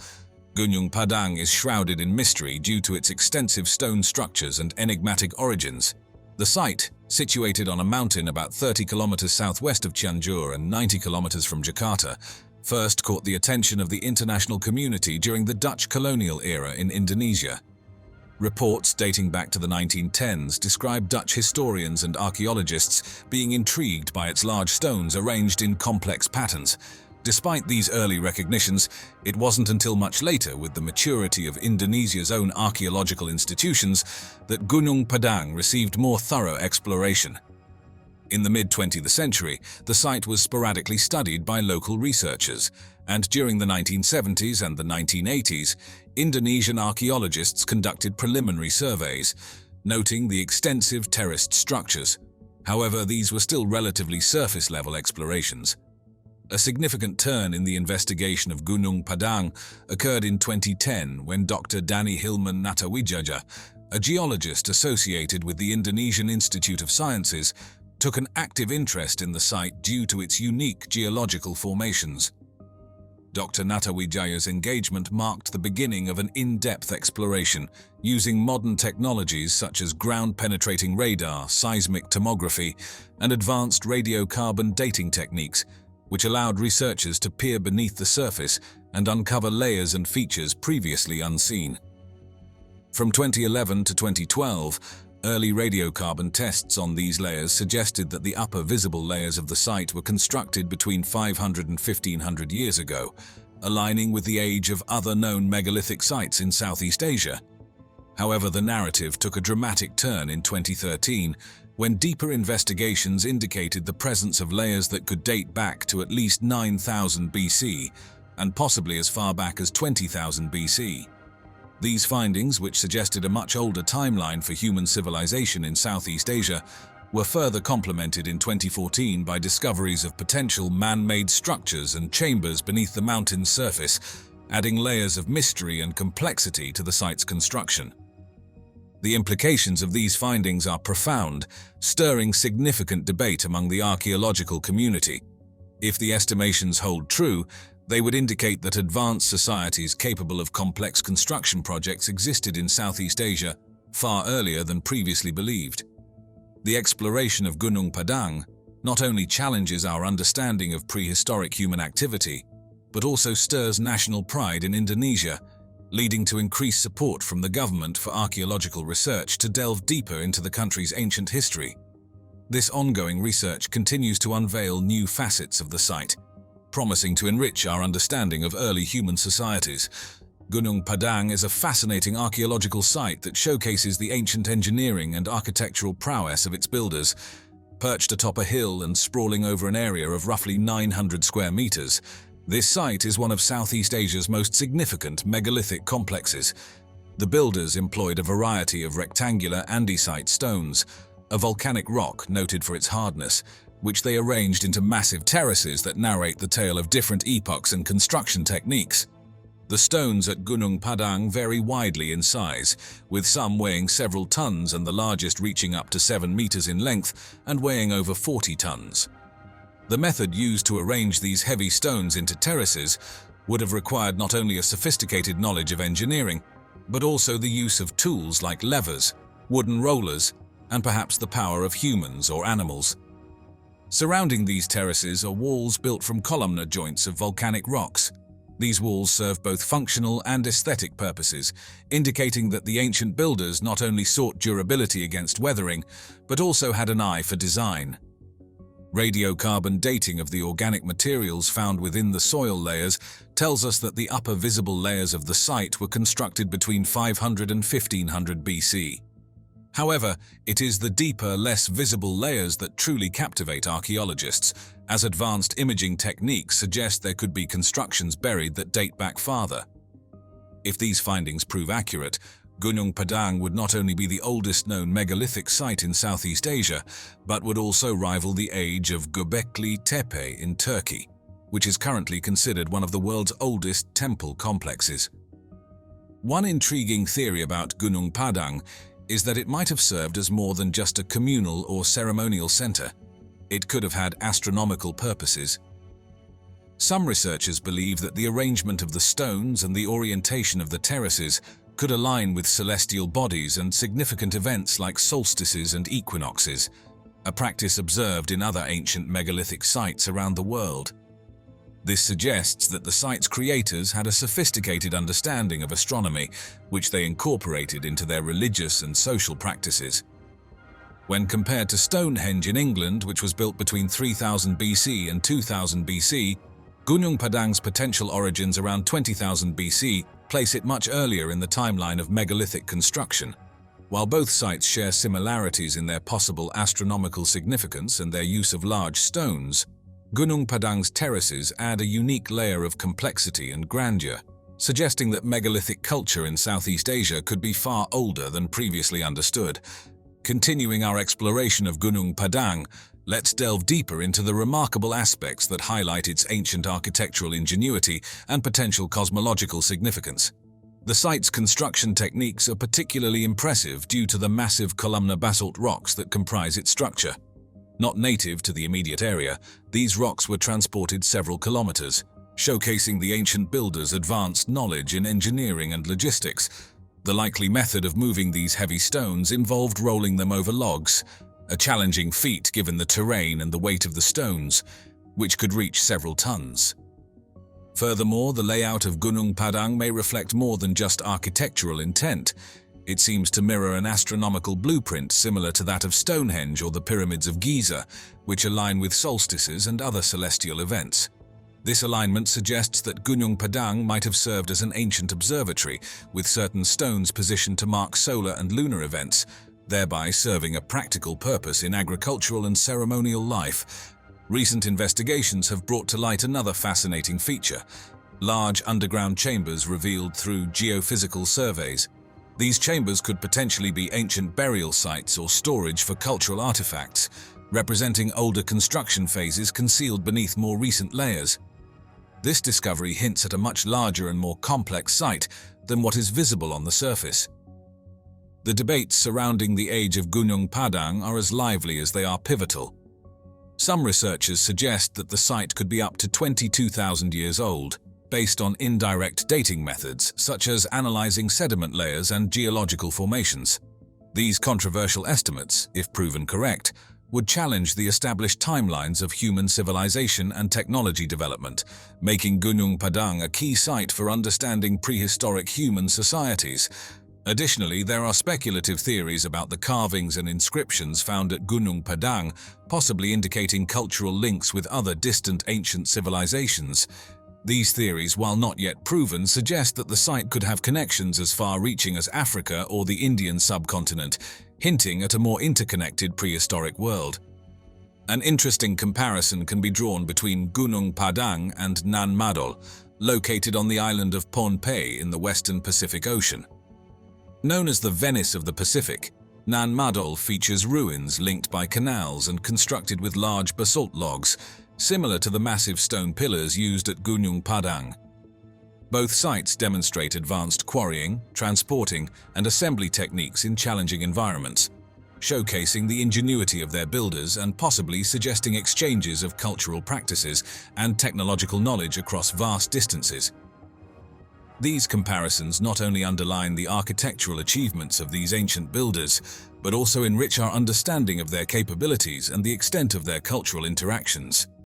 Gunung Padang is shrouded in mystery due to its extensive stone structures and enigmatic origins. The site, situated on a mountain about 30 kilometers southwest of Cianjur and 90 kilometers from Jakarta, first caught the attention of the international community during the Dutch colonial era in Indonesia. Reports dating back to the 1910s describe Dutch historians and archaeologists being intrigued by its large stones arranged in complex patterns. Despite these early recognitions, it wasn't until much later, with the maturity of Indonesia's own archaeological institutions, that Gunung Padang received more thorough exploration. In the mid-20th century, the site was sporadically studied by local researchers, and during the 1970s and the 1980s, Indonesian archaeologists conducted preliminary surveys, noting the extensive terraced structures. However, these were still relatively surface-level explorations. A significant turn in the investigation of Gunung Padang occurred in 2010 when Dr. Danny Hilman Natawijaya, a geologist associated with the Indonesian Institute of Sciences, took an active interest in the site due to its unique geological formations. Dr. Natawijaya's engagement marked the beginning of an in-depth exploration using modern technologies such as ground-penetrating radar, seismic tomography, and advanced radiocarbon dating techniques, which allowed researchers to peer beneath the surface and uncover layers and features previously unseen. From 2011 to 2012, early radiocarbon tests on these layers suggested that the upper visible layers of the site were constructed between 500 and 1500 years ago, aligning with the age of other known megalithic sites in Southeast Asia. However, the narrative took a dramatic turn in 2013 when deeper investigations indicated the presence of layers that could date back to at least 9000 BC and possibly as far back as 20,000 BC. These findings, which suggested a much older timeline for human civilization in Southeast Asia, were further complemented in 2014 by discoveries of potential man-made structures and chambers beneath the mountain's surface, adding layers of mystery and complexity to the site's construction. The implications of these findings are profound, stirring significant debate among the archaeological community. If the estimations hold true, they would indicate that advanced societies capable of complex construction projects existed in Southeast Asia far earlier than previously believed. The exploration of Gunung Padang not only challenges our understanding of prehistoric human activity, but also stirs national pride in Indonesia, leading to increased support from the government for archaeological research to delve deeper into the country's ancient history. This ongoing research continues to unveil new facets of the site, promising to enrich our understanding of early human societies. Gunung Padang is a fascinating archaeological site that showcases the ancient engineering and architectural prowess of its builders. Perched atop a hill and sprawling over an area of roughly 900 square meters, this site is one of Southeast Asia's most significant megalithic complexes. The builders employed a variety of rectangular andesite stones, a volcanic rock noted for its hardness, which they arranged into massive terraces that narrate the tale of different epochs and construction techniques. The stones at Gunung Padang vary widely in size, with some weighing several tons and the largest reaching up to 7 meters in length and weighing over 40 tons. The method used to arrange these heavy stones into terraces would have required not only a sophisticated knowledge of engineering, but also the use of tools like levers, wooden rollers, and perhaps the power of humans or animals. Surrounding these terraces are walls built from columnar joints of volcanic rocks. These walls serve both functional and aesthetic purposes, indicating that the ancient builders not only sought durability against weathering, but also had an eye for design. Radiocarbon dating of the organic materials found within the soil layers tells us that the upper visible layers of the site were constructed between 500 and 1500 BC. However, it is the deeper, less visible layers that truly captivate archaeologists, as advanced imaging techniques suggest there could be constructions buried that date back farther. If these findings prove accurate, Gunung Padang would not only be the oldest known megalithic site in Southeast Asia, but would also rival the age of Göbekli Tepe in Turkey, which is currently considered one of the world's oldest temple complexes. One intriguing theory about Gunung Padang is that it might have served as more than just a communal or ceremonial center. It could have had astronomical purposes. Some researchers believe that the arrangement of the stones and the orientation of the terraces could align with celestial bodies and significant events like solstices and equinoxes, a practice observed in other ancient megalithic sites around the world. This suggests that the site's creators had a sophisticated understanding of astronomy, which they incorporated into their religious and social practices. When compared to Stonehenge in England, which was built between 3000 BC and 2000 BC, Gunung Padang's potential origins around 20,000 BC place it much earlier in the timeline of megalithic construction. While both sites share similarities in their possible astronomical significance and their use of large stones, Gunung Padang's terraces add a unique layer of complexity and grandeur, suggesting that megalithic culture in Southeast Asia could be far older than previously understood. Continuing our exploration of Gunung Padang, let's delve deeper into the remarkable aspects that highlight its ancient architectural ingenuity and potential cosmological significance. The site's construction techniques are particularly impressive due to the massive columnar basalt rocks that comprise its structure. Not native to the immediate area, these rocks were transported several kilometers, showcasing the ancient builders' advanced knowledge in engineering and logistics. The likely method of moving these heavy stones involved rolling them over logs, a challenging feat given the terrain and the weight of the stones, which could reach several tons. Furthermore, the layout of Gunung Padang may reflect more than just architectural intent. It seems to mirror an astronomical blueprint similar to that of Stonehenge or the pyramids of Giza, which align with solstices and other celestial events. This alignment suggests that Gunung Padang might have served as an ancient observatory, with certain stones positioned to mark solar and lunar events, thereby serving a practical purpose in agricultural and ceremonial life. Recent investigations have brought to light another fascinating feature: large underground chambers revealed through geophysical surveys. These chambers could potentially be ancient burial sites or storage for cultural artifacts, representing older construction phases concealed beneath more recent layers. This discovery hints at a much larger and more complex site than what is visible on the surface. The debates surrounding the age of Gunung Padang are as lively as they are pivotal. Some researchers suggest that the site could be up to 22,000 years old, based on indirect dating methods such as analyzing sediment layers and geological formations. These controversial estimates, if proven correct, would challenge the established timelines of human civilization and technology development, making Gunung Padang a key site for understanding prehistoric human societies. Additionally, there are speculative theories about the carvings and inscriptions found at Gunung Padang, possibly indicating cultural links with other distant ancient civilizations. These theories, while not yet proven, suggest that the site could have connections as far-reaching as Africa or the Indian subcontinent, hinting at a more interconnected prehistoric world. An interesting comparison can be drawn between Gunung Padang and Nan Madol, located on the island of Pohnpei in the western Pacific Ocean. Known as the Venice of the Pacific, Nan Madol features ruins linked by canals and constructed with large basalt logs, similar to the massive stone pillars used at Gunung Padang. Both sites demonstrate advanced quarrying, transporting, and assembly techniques in challenging environments, showcasing the ingenuity of their builders and possibly suggesting exchanges of cultural practices and technological knowledge across vast distances. These comparisons not only underline the architectural achievements of these ancient builders, but also enrich our understanding of their capabilities and the extent of their cultural interactions.